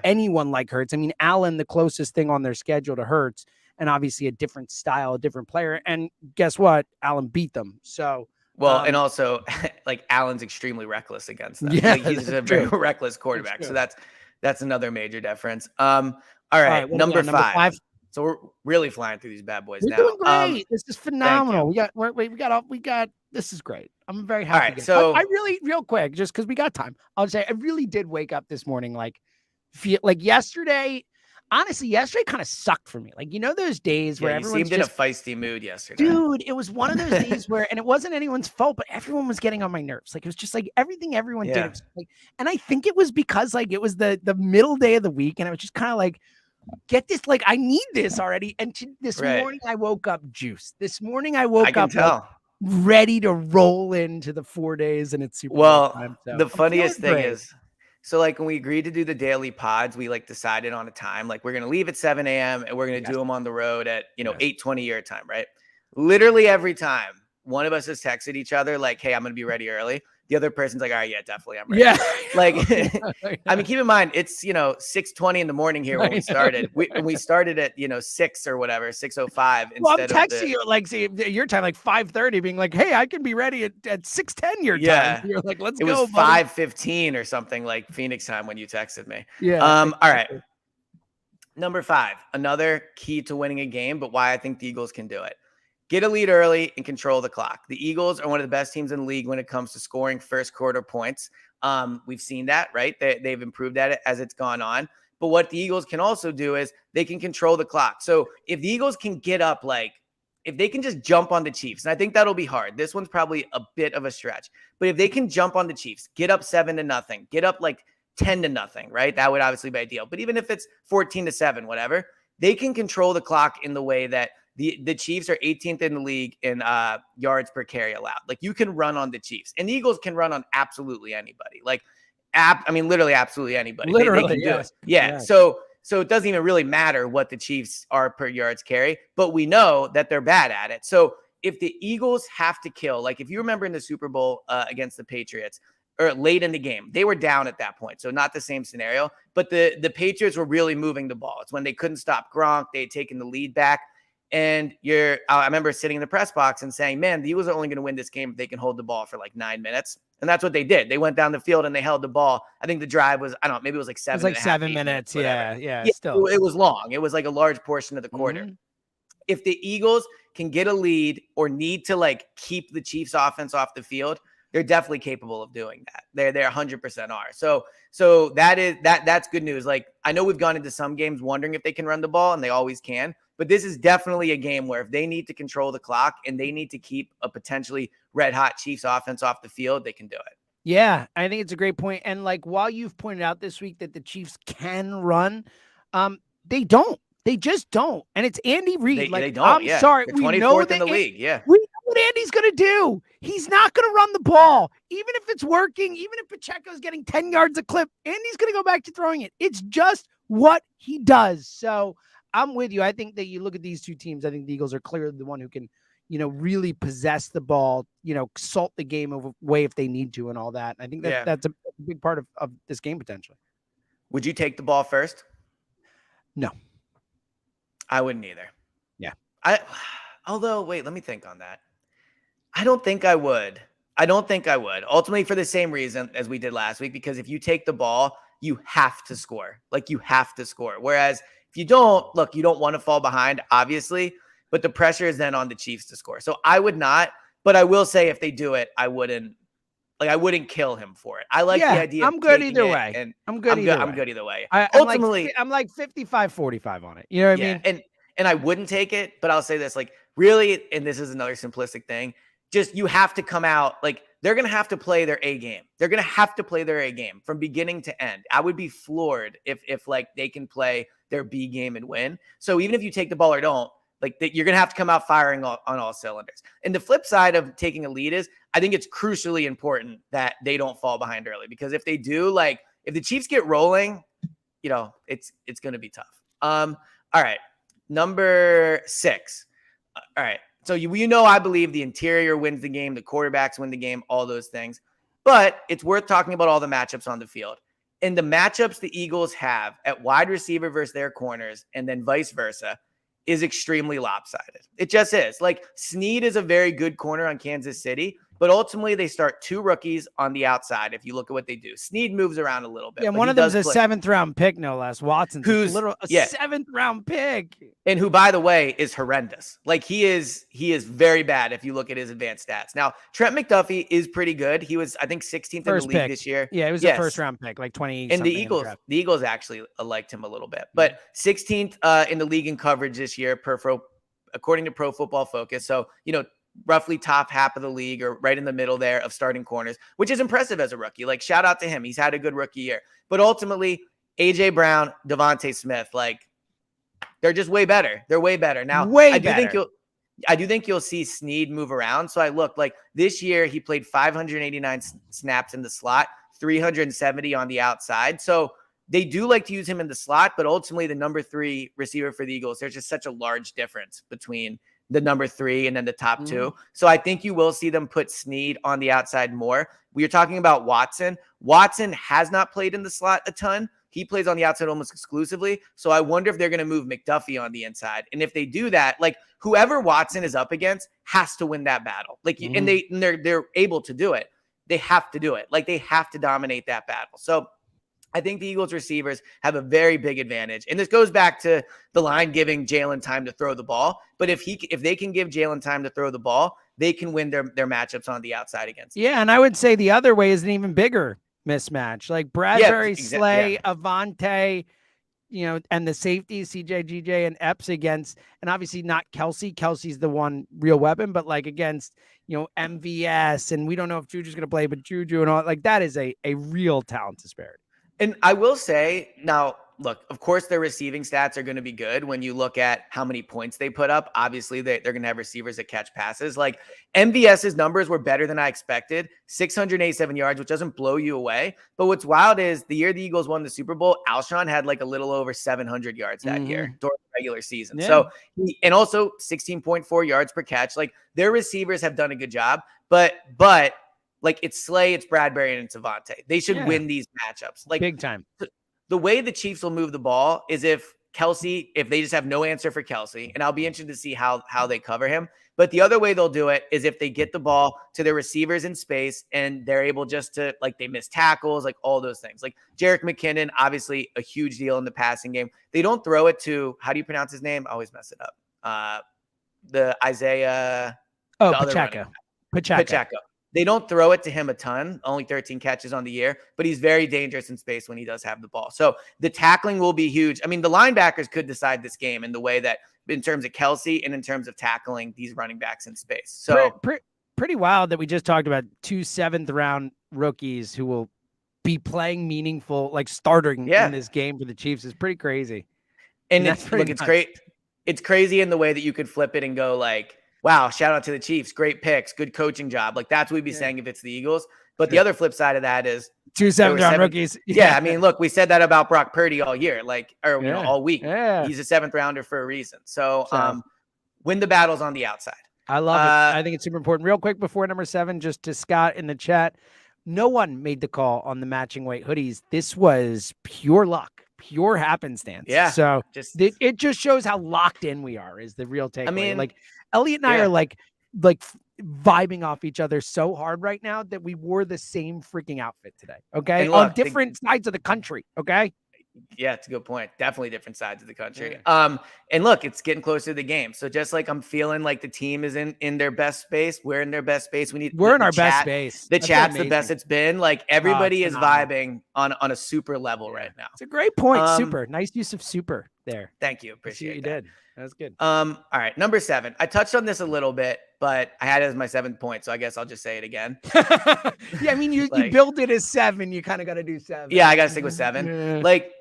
Speaker 1: anyone like Hurts. I mean, Allen, the closest thing on their schedule to Hurts, and obviously a different style, a different player. And guess what? Allen beat them. So,
Speaker 2: and also like Allen's extremely reckless against them.
Speaker 1: Yeah,
Speaker 2: he's a very reckless quarterback. So that's another major difference. All right, number five. So we're really flying through these bad boys now.
Speaker 1: We're doing great. This is phenomenal. We got. This is great. I'm very happy.
Speaker 2: All right, so
Speaker 1: I really, real quick, just because we got time, I'll say I really did wake up this morning feel like yesterday. Honestly, yesterday kind of sucked for me. Like, those days where everyone
Speaker 2: seemed in a feisty mood yesterday.
Speaker 1: Dude, it was one of those days where, and it wasn't anyone's fault, but everyone was getting on my nerves. Like, it was just like everything everyone did. Was and I think it was because it was the middle day of the week, and I was just kind of like, get this, I need this already. And this morning I woke up juiced. This morning I woke up ready to roll into the 4 days, and it's Super Bowl time. So
Speaker 2: the funniest thing is, so when we agreed to do the daily pods, we decided on a time, we're going to leave at 7 a.m. and we're going to do them on the road at, 8:20 your time, right? Literally every time one of us has texted each other, hey, I'm going to be ready early. The other person's like, all right, yeah, definitely, I'm ready.
Speaker 1: Yeah.
Speaker 2: I mean, keep in mind, it's, 6:20 in the morning here when we started. We started at, 6 or whatever, 6:05.
Speaker 1: Well, I'm texting you, your time, 5:30, being like, hey, I can be ready at 6:10 your time.
Speaker 2: Yeah.
Speaker 1: You're like, let's
Speaker 2: go. It was 5:15 or something Phoenix time when you texted me.
Speaker 1: Yeah.
Speaker 2: All right. Number 5, another key to winning a game, but why I think the Eagles can do it. Get a lead early and control the clock. The Eagles are one of the best teams in the league when it comes to scoring first quarter points. We've seen that, right? They've improved at it as it's gone on. But what the Eagles can also do is they can control the clock. So if the Eagles can get up, if they can just jump on the Chiefs, and I think that'll be hard. This one's probably a bit of a stretch. But if they can jump on the Chiefs, get up 7-0, get up 10-0, right? That would obviously be ideal. But even if it's 14-7, whatever, they can control the clock in the way that the Chiefs are 18th in the league in yards per carry allowed. You can run on the Chiefs, and the Eagles can run on absolutely anybody. Literally absolutely anybody.
Speaker 1: Literally,
Speaker 2: they can do it. Yeah. So it doesn't even really matter what the Chiefs are per yards carry, but we know that they're bad at it. So if the Eagles have to kill, if you remember in the Super Bowl against the Patriots, or late in the game. They were down at that point, so not the same scenario. But the Patriots were really moving the ball. It's when they couldn't stop Gronk. They had taken the lead back. And I remember sitting in the press box and saying, man, the Eagles are only going to win this game if they can hold the ball for like 9 minutes. And that's what they did. They went down the field and they held the ball. I think the drive was, I don't know, maybe it was like 7
Speaker 1: It was like 7 minutes. Yeah. Still,
Speaker 2: it was long. It was like a large portion of the quarter. If the Eagles can get a lead or need to like keep the Chiefs offense off the field, they're definitely capable of doing that. They're 100% are. So that's good news. Like, I know we've gone into some games wondering if they can run the ball, and they always can. But this is definitely a game where if they need to control the clock and they need to keep a potentially red hot Chiefs offense off the field, they can do it.
Speaker 1: Yeah, I think it's a great point. And like, while you've pointed out this week that the Chiefs can run, they don't. They just don't. And it's Andy Reid.
Speaker 2: They don't.
Speaker 1: I'm sorry.
Speaker 2: They're 24th in the league. Yeah.
Speaker 1: We know what Andy's going to do. He's not going to run the ball. Even if it's working, even if Pacheco's getting 10 yards a clip, Andy's going to go back to throwing it. It's just what he does. So I'm with you. I think that you look at these two teams, I think the Eagles are clearly the one who can, really possess the ball, salt the game away if they need to and all that. I think that's a big part of this game potentially.
Speaker 2: Would you take the ball first?
Speaker 1: No.
Speaker 2: I wouldn't either.
Speaker 1: Yeah.
Speaker 2: Although, wait, let me think on that. I don't think I would. Ultimately, for the same reason as we did last week, because if you take the ball, you have to score. Like, you have to score. Whereas if you don't, look, you don't want to fall behind, obviously, but the pressure is then on the Chiefs to score. So I would not, but I will say if they do it, I wouldn't kill him for it. I like the idea.
Speaker 1: I'm good either way.
Speaker 2: And
Speaker 1: I'm good
Speaker 2: either way.
Speaker 1: Ultimately, I'm like 55-45 on it. You know what I mean?
Speaker 2: And I wouldn't take it, but I'll say this, like, really, and this is another simplistic thing, just you have to come out, like, they're going to have to play their A game. They're going to have to play their A game from beginning to end. I would be floored if like they can play their B game and win. So even if you take the ball or don't, like, you're going to have to come out firing on all cylinders. And the flip side of taking a lead is I think it's crucially important that they don't fall behind early, because if they do, like, if the Chiefs get rolling, it's going to be tough. All right. Number 6. All right. So I believe the interior wins the game, the quarterbacks win the game, all those things. But it's worth talking about all the matchups on the field. And the matchups the Eagles have at wide receiver versus their corners, and then vice versa, is extremely lopsided. It just is. Like, Snead is a very good corner on Kansas City, but ultimately they start 2 rookies on the outside. If you look at what they do, Snead moves around a little bit.
Speaker 1: Yeah, one of them's a 7th round pick, no less. Watson's a 7th round pick,
Speaker 2: and who, by the way, is horrendous. Like, he is very bad if you look at his advanced stats. Now, Trent McDuffie is pretty good. He was, I think, 16th in the league this year.
Speaker 1: Yeah, he was a first round pick, like 20.
Speaker 2: And the Eagles actually liked him a little bit, but 16th in the league in coverage this year according to Pro Football Focus. So, roughly top half of the league, or right in the middle there of starting corners, which is impressive as a rookie. Like, shout out to him. He's had a good rookie year. But ultimately, AJ Brown, Devontae Smith, like, they're just way better. They're way better. Now, I do think you'll see Snead move around. So I looked, like, this year he played 589 snaps in the slot, 370 on the outside. So they do like to use him in the slot, but ultimately the number 3 receiver for the Eagles, there's just such a large difference between the number 3 and then the top 2. So I think you will see them put Snead on the outside more. We are talking about Watson. Watson has not played in the slot a ton. He plays on the outside almost exclusively. So I wonder if they're going to move McDuffie on the inside. And if they do that, like, whoever Watson is up against has to win that battle. Like, and they're able to do it. They have to do it. Like, they have to dominate that battle. So I think the Eagles receivers have a very big advantage. And this goes back to the line giving Jalen time to throw the ball. But if they can give Jalen time to throw the ball, they can win their matchups on the outside against him.
Speaker 1: Yeah, and I would say the other way is an even bigger mismatch. Like Bradbury, Slay, Avante, and the safeties, CJ, GJ, and Epps against, and obviously not Kelsey. Kelsey's the one real weapon, but like against, MVS, and we don't know if Juju's going to play, but Juju and all, like, that is a real talent disparity.
Speaker 2: And I will say, now, look, of course, their receiving stats are going to be good when you look at how many points they put up. Obviously, they're going to have receivers that catch passes. Like, MVS's numbers were better than I expected, 687 yards, which doesn't blow you away. But what's wild is the year the Eagles won the Super Bowl, Alshon had like a little over 700 yards that year during the regular season. Yeah. So, and also 16.4 yards per catch. Like, their receivers have done a good job. But Like it's Slay, it's Bradbury, and it's Avante. They should win these matchups. Like
Speaker 1: big time.
Speaker 2: The way the Chiefs will move the ball is if they just have no answer for Kelsey, and I'll be interested to see how they cover him. But the other way they'll do it is if they get the ball to their receivers in space and they're able just to, like, they miss tackles, like all those things. Like Jerick McKinnon, obviously a huge deal in the passing game. They don't throw it to, how do you pronounce his name? I always mess it up. The Isaiah.
Speaker 1: Oh, Pacheco.
Speaker 2: They don't throw it to him a ton, only 13 catches on the year, but he's very dangerous in space when he does have the ball. So the tackling will be huge. I mean, the linebackers could decide this game in the way that, in terms of Kelsey and in terms of tackling these running backs in space. So
Speaker 1: pretty wild that we just talked about 2 7th-round rookies who will be playing meaningful, like starting in this game for the Chiefs is pretty crazy.
Speaker 2: And it's great. It's crazy in the way that you could flip it and go like, wow, shout out to the Chiefs. Great picks. Good coaching job. Like that's what we'd be saying if it's the Eagles. But the other flip side of that is
Speaker 1: 2 7th-round rookies.
Speaker 2: Yeah. I mean, look, we said that about Brock Purdy all year, all week. Yeah. He's a 7th rounder for a reason. So win the battles on the outside.
Speaker 1: I love it. I think it's super important. Real quick before number 7, just to Scott in the chat. No one made the call on the matching white hoodies. This was pure luck. Pure happenstance.
Speaker 2: Yeah.
Speaker 1: So it just shows how locked in we are is the real takeaway. I mean, like Elliot and I are like vibing off each other so hard right now that we wore the same freaking outfit today. Okay. Look, on different sides of the country. Okay.
Speaker 2: Yeah, it's a good point. Definitely different sides of the country. Yeah. And look, it's getting closer to the game. So just like I'm feeling like the team is in their best space, we're in their best space. We're
Speaker 1: in our best space.
Speaker 2: The chat's the best it's been. Like everybody is vibing on a super level right now.
Speaker 1: It's a great point. Super. Nice use of super there.
Speaker 2: Thank you. Appreciate
Speaker 1: you
Speaker 2: that.
Speaker 1: Did. That was good.
Speaker 2: All right. Number 7. I touched on this a little bit, but I had it as my 7th point. So I guess I'll just say it again.
Speaker 1: Yeah. I mean, you build it as 7. You kind of got to do 7.
Speaker 2: Yeah. I got to stick with 7. Yeah. Like,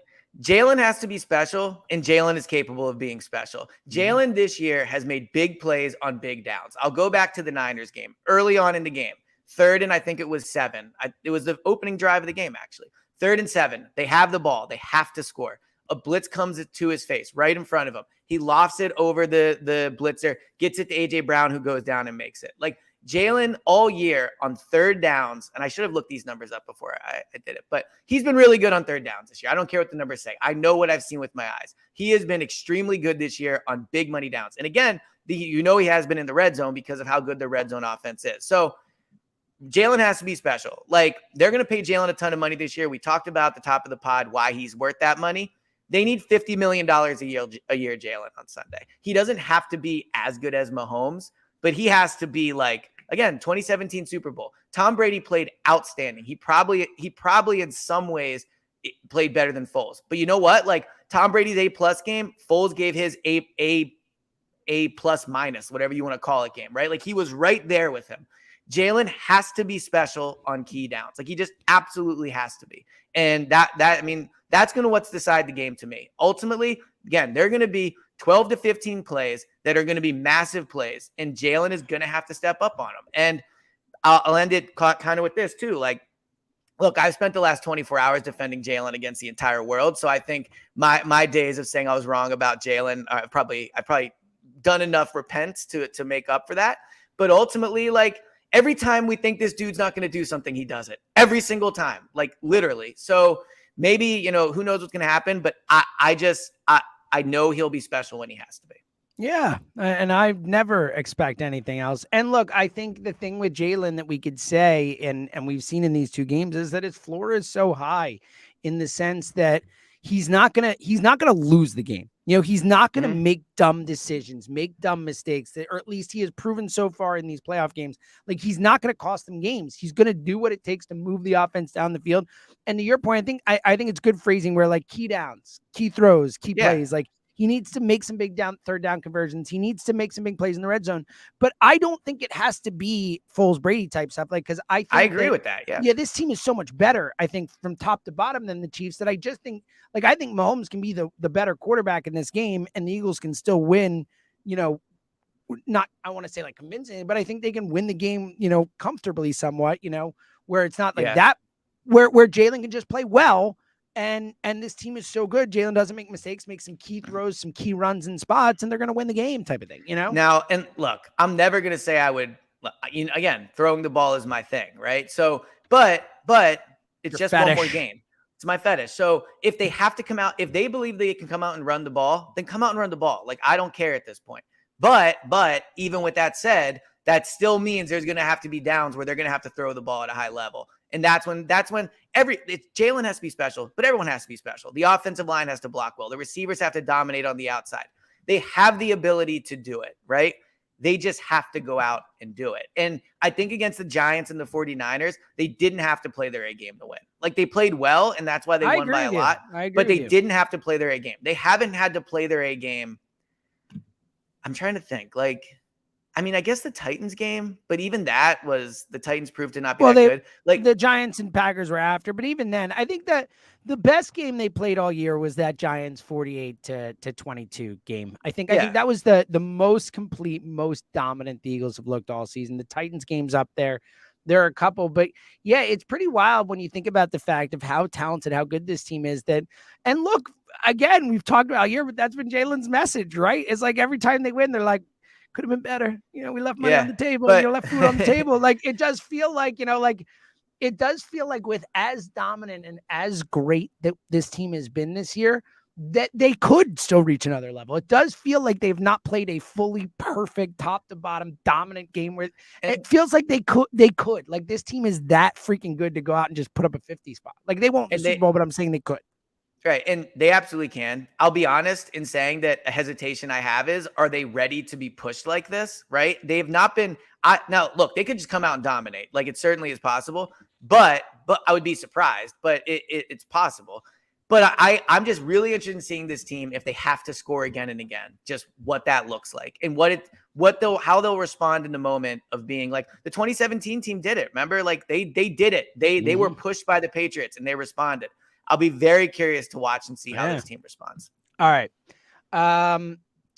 Speaker 2: Jalen has to be special, and Jalen is capable of being special. Jalen this year has made big plays on big downs. I'll go back to the Niners game. Early on in the game, 3rd and I think it was 7. It was the opening drive of the game, actually. 3rd and 7. They have the ball. They have to score. A blitz comes to his face right in front of him. He lofts it over the blitzer, gets it to A.J. Brown, who goes down and makes it. Like, Jalen all year on 3rd downs, and I should have looked these numbers up before I did it, but he's been really good on 3rd downs this year. I don't care what the numbers say. I know what I've seen with my eyes. He has been extremely good this year on big money downs. And again, he has been in the red zone because of how good the red zone offense is. So Jalen has to be special. Like, they're going to pay Jalen a ton of money this year. We talked about at the top of the pod why he's worth that money. They need $50 million a year, Jalen, on Sunday. He doesn't have to be as good as Mahomes, but he has to be like, again, 2017 Super Bowl. Tom Brady played outstanding. He probably in some ways played better than Foles. But you know what? Like, Tom Brady's A+ game, Foles gave his A plus minus, whatever you want to call it, game, right? Like, he was right there with him. Jalen has to be special on key downs. Like, he just absolutely has to be. And that's going to decide the game to me. Ultimately, again, they're going to be 12 to 15 plays that are going to be massive plays, and Jalen is going to have to step up on them. And I'll end it kind of with this too. Like, look, I've spent the last 24 hours defending Jalen against the entire world. So I think my days of saying I was wrong about Jalen, I probably done enough repent to make up for that. But ultimately, like, every time we think this dude's not going to do something, he does it every single time, like literally. So maybe, who knows what's going to happen, but I know he'll be special when he has to be.
Speaker 1: Yeah, and I never expect anything else. And look, I think the thing with Jalen that we could say, and we've seen in these 2 games, is that his floor is so high in the sense that he's not gonna lose the game. He's not gonna make dumb decisions, make dumb mistakes, or at least he has proven so far in these playoff games. Like, he's not gonna cost them games. He's gonna do what it takes to move the offense down the field. And to your point, I think it's good phrasing where, like, key downs, key throws, key plays, like, he needs to make some big 3rd down conversions. He needs to make some big plays in the red zone. But I don't think it has to be Foles Brady type stuff. Like, because I agree
Speaker 2: with that. Yeah.
Speaker 1: Yeah. This team is so much better, I think, from top to bottom than the Chiefs, that I just think, like, I think Mahomes can be the better quarterback in this game, and the Eagles can still win, not, I want to say like convincingly, but I think they can win the game, comfortably somewhat, where it's not like that, where Jalen can just play well. And this team is so good. Jalen doesn't make mistakes, makes some key throws, some key runs in spots, and they're going to win the game type of thing,
Speaker 2: Now, and look, I'm never going to say I would again, throwing the ball is my thing, right? So, but it's
Speaker 1: Your
Speaker 2: just
Speaker 1: fetish.
Speaker 2: one more game. It's my fetish. So if they have to come out, if they believe they can come out and run the ball, then come out and run the ball. Like, I don't care at this point. But even with that said, that still means there's going to have to be downs where they're going to have to throw the ball at a high level. And that's when Jalen has to be special, but everyone has to be special. The offensive line has to block well. The receivers have to dominate on the outside. They have the ability to do it, right? They just have to go out and do it. And I think against the Giants and the 49ers, they didn't have to play their A game to win. Like, they played well, and that's why they won by a lot. But they didn't have to play their A game. They haven't had to play their A game. I'm trying to think. Like, I mean, I guess the Titans game, but even that was the Titans proved to not be that good. Like,
Speaker 1: the Giants and Packers were after, but even then, I think that the best game they played all year was that Giants 48-22 game. I think that was the most complete, most dominant the Eagles have looked all season. The Titans game's up there. There are a couple, but yeah, it's pretty wild when you think about the fact of how talented, how good this team is. And look, again, we've talked about all year, but that's been Jalen's message, right? It's like every time they win, they're like, could have been better. We left money on the table, left food on the table. Like, it does feel like, with as dominant and as great that this team has been this year, that they could still reach another level. It does feel like they've not played a fully perfect top to bottom dominant game where it feels like they could. Like, this team is that freaking good to go out and just put up a 50 spot. Like, they won't in the Super Bowl, but I'm saying they could.
Speaker 2: Right. And they absolutely can. I'll be honest in saying that a hesitation I have is, are they ready to be pushed like this? Right. They've not been. Now, look, they could just come out and dominate. Like, it certainly is possible, but I would be surprised, but it's possible. But I'm just really interested in seeing this team, if they have to score again and again, just what that looks like and how they'll respond in the moment of being like the 2017 team did it. Remember, like they did it. They were pushed by the Patriots and they responded. I'll be very curious to watch and see how this team responds.
Speaker 1: All right.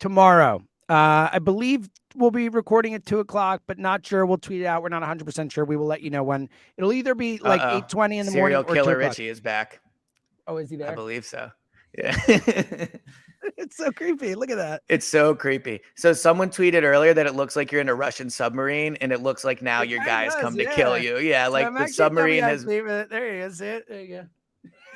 Speaker 1: Tomorrow, I believe we'll be recording at 2:00, but not sure. We'll tweet it out. We're not 100% sure. We will let you know when. It'll either be like 8:20 in the morning or 2:00.
Speaker 2: Serial killer Richie is back.
Speaker 1: Oh, is he there?
Speaker 2: I believe so. Yeah.
Speaker 1: It's so creepy. Look at that.
Speaker 2: It's so creepy. So someone tweeted earlier that it looks like you're in a Russian submarine, and it looks like now your guys come to kill you. Yeah, like the submarine has.
Speaker 1: There he is. There you go.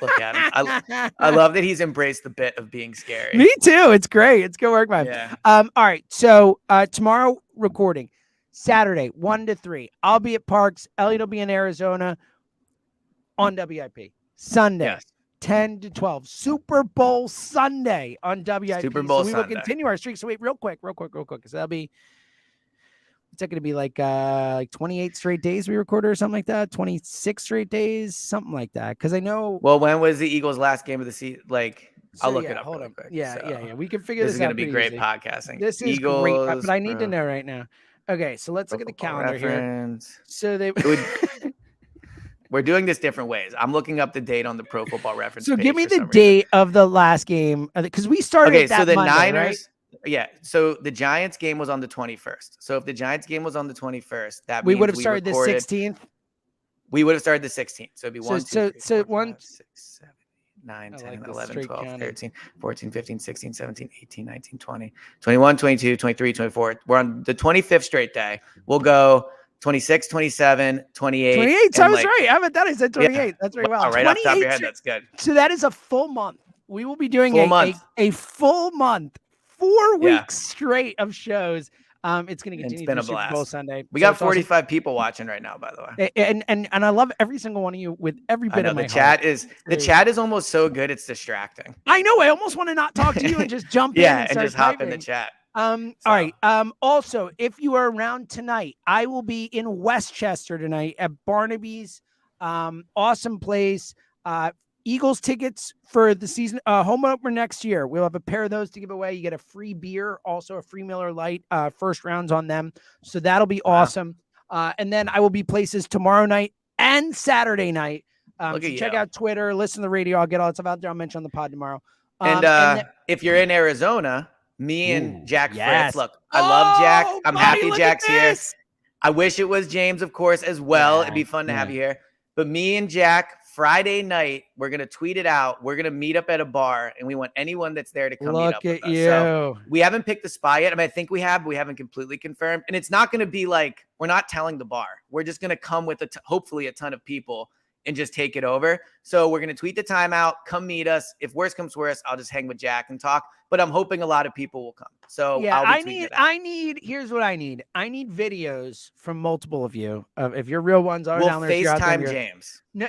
Speaker 2: Look at him. I love that he's embraced the bit of being scary.
Speaker 1: Me too. It's great. It's good work, man.
Speaker 2: Yeah.
Speaker 1: All right. So tomorrow recording, Saturday 1 to 3. I'll be at Parks. Elliot will be in Arizona on WIP. Sunday 10 to 12. Super Bowl Sunday on WIP.
Speaker 2: Super Bowl
Speaker 1: Sunday.
Speaker 2: We
Speaker 1: will continue our streak. So wait, real quick. So that'll be. It's going to be like 28 straight days we recorded or something like that. 26 straight days, something like that. Because I know.
Speaker 2: Well, when was the Eagles' last game of the season? Like, I'll look it up.
Speaker 1: Hold
Speaker 2: really
Speaker 1: on.
Speaker 2: quick.
Speaker 1: Yeah. We can figure
Speaker 2: this
Speaker 1: this
Speaker 2: out.
Speaker 1: This is going to
Speaker 2: be great podcasting.
Speaker 1: This is
Speaker 2: Eagles,
Speaker 1: great, but I need to know right now. Okay, so let's look at the calendar here. So
Speaker 2: we're doing this different ways. I'm looking up the date on the Pro Football Reference.
Speaker 1: So give me the date of the last game because we started.
Speaker 2: Okay, so the
Speaker 1: Monday,
Speaker 2: Niners.
Speaker 1: Right?
Speaker 2: Yeah, so the Giants game was on the 21st. So if the Giants game was on the 21st, that
Speaker 1: we
Speaker 2: means
Speaker 1: would have started the 16th.
Speaker 2: We would have started the 16th. So it'd be 1, 2, 3, 4, 5, 6, 7, 9, 10, 11, 12, 13, 14, 15, 16, 17, 18, 19, 20, 21, 22, 23, 24. We're on the 25th straight day. We'll go 26, 27, 28.
Speaker 1: 28. So I was right. I haven't done it. I said 28. Yeah. That's very well.
Speaker 2: Right off the top of your head, that's good.
Speaker 1: So that is a full month. We will be doing a full month. 4 weeks straight of shows. It's going to continue.
Speaker 2: It's been a
Speaker 1: Super
Speaker 2: blast.
Speaker 1: Bowl Sunday.
Speaker 2: We got 45 people watching right now, by the way.
Speaker 1: And I love every single one of you with every bit of my
Speaker 2: heart. The chat is almost so good it's distracting.
Speaker 1: I know. I almost want to not talk to you and just jump in and
Speaker 2: just hop in the chat.
Speaker 1: All right. Also, if you are around tonight, I will be in Westchester tonight at Barnaby's. Awesome place. Eagles tickets for the season home opener next year. We'll have a pair of those to give away. You get a free beer, also a free Miller Lite, first rounds on them. So that'll be awesome. And then I will be places tomorrow night and Saturday night. So check out Twitter, listen to the radio. I'll get all that stuff out there. I'll mention on the pod tomorrow.
Speaker 2: And if you're in Arizona, me and Jack Fritz, look, I love Jack. I'm happy Jack's here. I wish it was James, of course, as well. It'd be fun to have you here. But me and Jack Friday night, we're going to tweet it out. We're going to meet up at a bar, and we want anyone that's there to come meet up with us. So we haven't picked the spot yet. I mean, I think we have, but we haven't completely confirmed. And it's not going to be like, we're not telling the bar. We're just going to come with hopefully a ton of people and just take it over. So we're going to tweet the time out, come meet us. If worse comes worse, I'll just hang with Jack and talk. But I'm hoping a lot of people will come. So
Speaker 1: yeah, here's what I need. I need videos from multiple of you. If your real ones are down there,
Speaker 2: FaceTime James.
Speaker 1: No,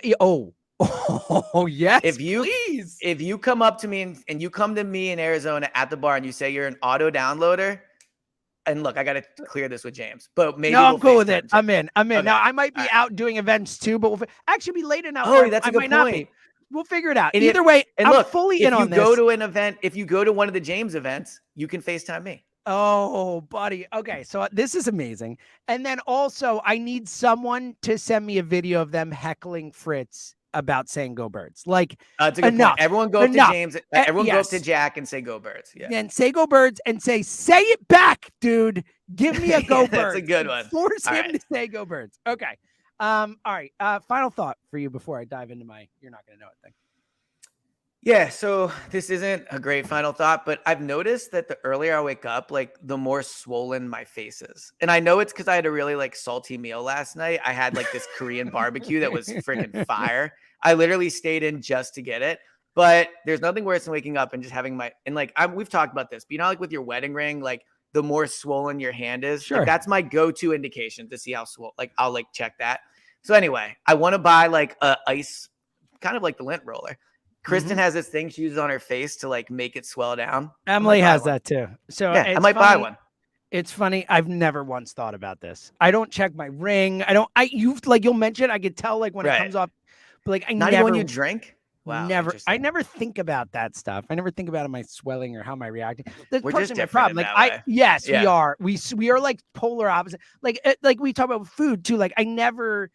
Speaker 1: oh yes. Please.
Speaker 2: If you come up to me and you come to me in Arizona at the bar and you say you're an auto downloader, and look, I got to clear this with James, but maybe
Speaker 1: I'm cool with it. I'm in.
Speaker 2: Okay.
Speaker 1: Now I might be out doing events too, but we'll actually be late enough.
Speaker 2: Oh, that's a good point.
Speaker 1: Not be. We'll figure it out. Either way, I'm fully in on this.
Speaker 2: If you go to an event, if you go to one of the James events, you can FaceTime me.
Speaker 1: Oh, buddy. Okay, so this is amazing. And then also, I need someone to send me a video of them heckling Fritz about saying "Go Birds." Like,
Speaker 2: it's a good point. Everyone go up to James. Everyone go up to Jack and say "Go Birds." Yeah,
Speaker 1: and say "Go Birds" and say it back, dude. Give me a "Go Birds."
Speaker 2: That's a good one.
Speaker 1: Force him to say "Go Birds." Okay. All right. Final thought for you before I dive into my "you're not going to know it" thing.
Speaker 2: Yeah, so this isn't a great final thought, but I've noticed that the earlier I wake up, like the more swollen my face is. And I know it's because I had a really like salty meal last night. I had like this Korean barbecue that was freaking fire. I literally stayed in just to get it. But there's nothing worse than waking up and just having we've talked about this, but you know, like with your wedding ring, like the more swollen your hand is,
Speaker 1: sure.
Speaker 2: Like, that's my go-to indication to see how swollen, like I'll like check that. So anyway, I want to buy like a ice, kind of like the lint roller. Kristen has this thing she uses on her face to like make it swell down.
Speaker 1: Emily has that too. So
Speaker 2: yeah, I might buy one.
Speaker 1: It's funny. I've never once thought about this. I don't check my ring. You'll mention, I could tell like when it comes off, but like
Speaker 2: not even when you drink. Wow.
Speaker 1: Never. I never think about that stuff. I never think about am I swelling or how am I reacting. That's
Speaker 2: We're just different.
Speaker 1: Problem. Like we are. We are like polar opposite. Like we talk about food too. Like I never,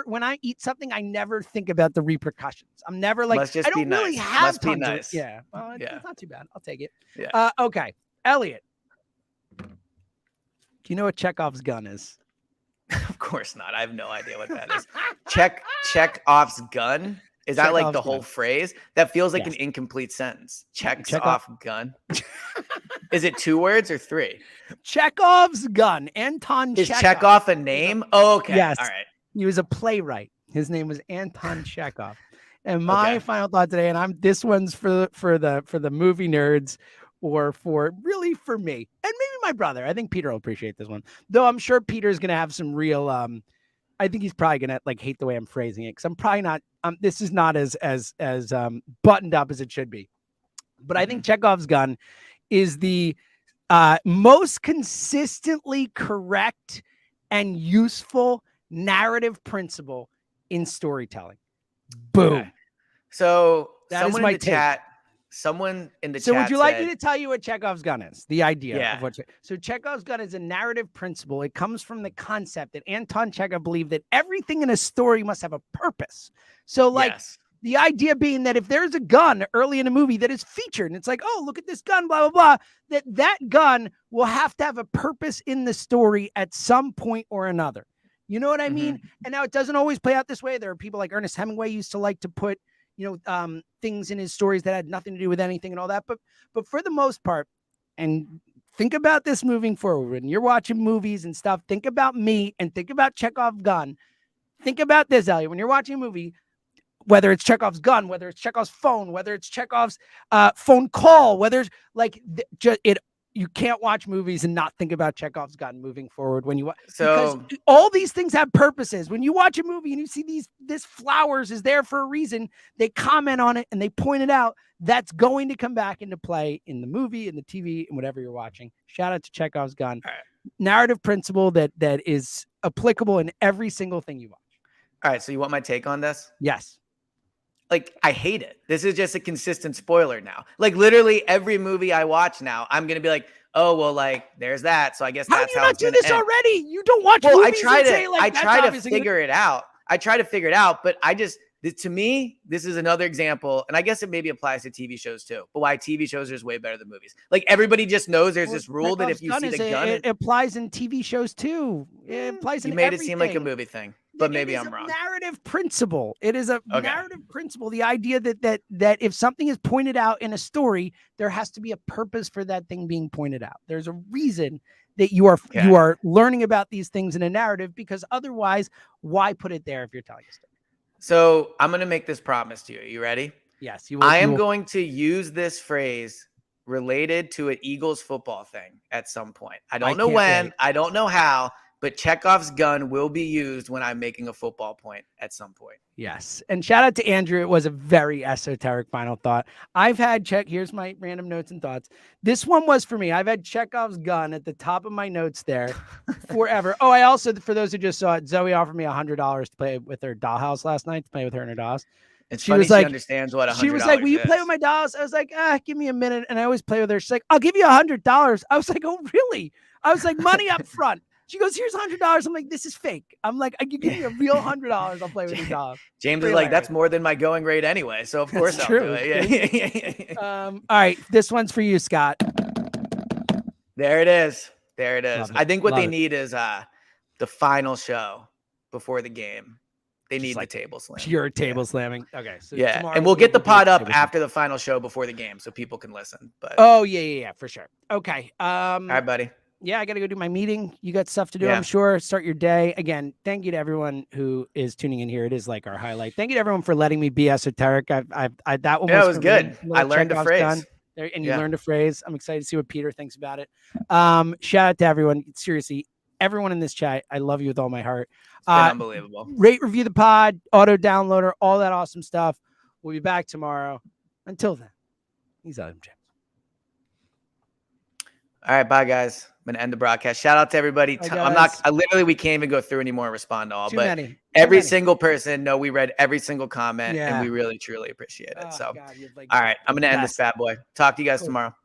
Speaker 1: when I eat something, I never think about the repercussions. I'm never like, I don't really have tons of it. Yeah. Well, it's not too bad. I'll take it.
Speaker 2: Yeah.
Speaker 1: Okay. Elliot, do you know what Chekhov's gun is?
Speaker 2: Of course not. I have no idea what that is. Chekhov's gun? Is that like the whole phrase? That feels like an incomplete sentence. Chekhov's gun. Is it 2 words or 3?
Speaker 1: Chekhov's gun. Anton Chekhov.
Speaker 2: Is Chekhov a name? Oh, okay.
Speaker 1: Yes.
Speaker 2: All right.
Speaker 1: He was a playwright. His name was Anton Chekhov. And my final thought today, and this one's for the movie nerds, or for me, and maybe my brother. I think Peter will appreciate this one, though. I'm sure Peter's gonna have some real. I think he's probably gonna like hate the way I'm phrasing it because I'm probably not. This is not as buttoned up as it should be. But I think Chekhov's gun is the most consistently correct and useful narrative principle in storytelling. Boom.
Speaker 2: Okay. So
Speaker 1: that is my take.
Speaker 2: Someone in the chat.
Speaker 1: So would you like me to tell you what Chekhov's gun is? The idea of what. So Chekhov's gun is a narrative principle. It comes from the concept that Anton Chekhov believed that everything in a story must have a purpose. So like the idea being that if there's a gun early in a movie that is featured and it's like, oh, look at this gun, blah, blah, blah, that gun will have to have a purpose in the story at some point or another. You know what I mean? And now it doesn't always play out this way. There are people like Ernest Hemingway used to like to put, things in his stories that had nothing to do with anything and all that. But for the most part, and think about this moving forward, when you're watching movies and stuff, think about me and think about Chekhov's gun. Think about this, Elliot, when you're watching a movie, whether it's Chekhov's gun, whether it's Chekhov's phone, whether it's Chekhov's phone call, whether it's like you can't watch movies and not think about Chekhov's gun moving forward when you watch. Because all these things have purposes. When you watch a movie and you see this flowers is there for a reason, they comment on it and they point it out. That's going to come back into play in the movie, in the TV, and whatever you're watching. Shout out to Chekhov's gun. Right. Narrative principle that is applicable in every single thing you watch.
Speaker 2: All right. So you want my take on this?
Speaker 1: Yes.
Speaker 2: Like, I hate it. This is just a consistent spoiler now. Like, literally every movie I watch now, I'm going to be like, oh, well, like, there's that. So I guess that's how it's going to end.
Speaker 1: How do you not do this already? You don't watch movies
Speaker 2: I try to figure it out. I try to figure it out, but to me, this is another example, and I guess it maybe applies to TV shows too, but why TV shows are just way better than movies. Like, everybody just knows there's this rule that if you see the gun...
Speaker 1: It applies in TV shows too. It applies in
Speaker 2: You made it seem like a movie thing. but maybe I'm wrong.
Speaker 1: Narrative principle. It is a
Speaker 2: Okay.
Speaker 1: narrative principle. The idea that if something is pointed out in a story, there has to be a purpose for that thing being pointed out. There's a reason that you are learning about these things in a narrative, because otherwise, why put it there if you're telling a story?
Speaker 2: So I'm going to make this promise to you. You ready?
Speaker 1: Yes, you will.
Speaker 2: I am going to use this phrase related to an Eagles football thing at some point. I don't know when, I don't know how, but Chekhov's gun will be used when I'm making a football point at some point.
Speaker 1: Yes. And shout out to Andrew. It was a very esoteric final thought. I've had here's my random notes and thoughts. This one was for me. I've had Chekhov's gun at the top of my notes there forever. Oh, I also, for those who just saw it, Zoe offered me $100 to play with her dollhouse last night, to play with her and her dolls.
Speaker 2: It's funny she understands what $100
Speaker 1: She was like, will you play with my dolls? I was like, give me a minute. And I always play with her. She's like, I'll give you $100. I was like, oh, really? I was like, money up front. She goes, here's $100. I'm like, this is fake. I'm like, I can give you a real $100. I'll play with your dog.
Speaker 2: James is like, that's more than my going rate anyway. So of course I'll do it. Yeah.
Speaker 1: All right. This one's for you, Scott.
Speaker 2: There it is. There it is. I think what they need is the final show before the game. They need the table slam.
Speaker 1: Pure table slamming. Okay. So
Speaker 2: yeah. And we'll get the pod up after the final show before the game so people can listen. But
Speaker 1: yeah, for sure. Okay.
Speaker 2: All right, buddy.
Speaker 1: Yeah, I got to go do my meeting. You got stuff to do, I'm sure. Start your day. Again, thank you to everyone who is tuning in here. It is like our highlight. Thank you to everyone for letting me be esoteric. That one was
Speaker 2: good. I learned a phrase.
Speaker 1: And you learned a phrase. I'm excited to see what Peter thinks about it. Shout out to everyone. Seriously, everyone in this chat. I love you with all my heart.
Speaker 2: It's been unbelievable.
Speaker 1: Rate, review the pod, auto downloader, all that awesome stuff. We'll be back tomorrow. Until then, he's Adam James.
Speaker 2: All right, bye guys. I'm gonna end the broadcast. Shout out to everybody. We can't even go through anymore and respond to all, every single person. No, we read every single comment and we really truly appreciate it. All right, I'm gonna end this bad boy. Talk to you guys tomorrow.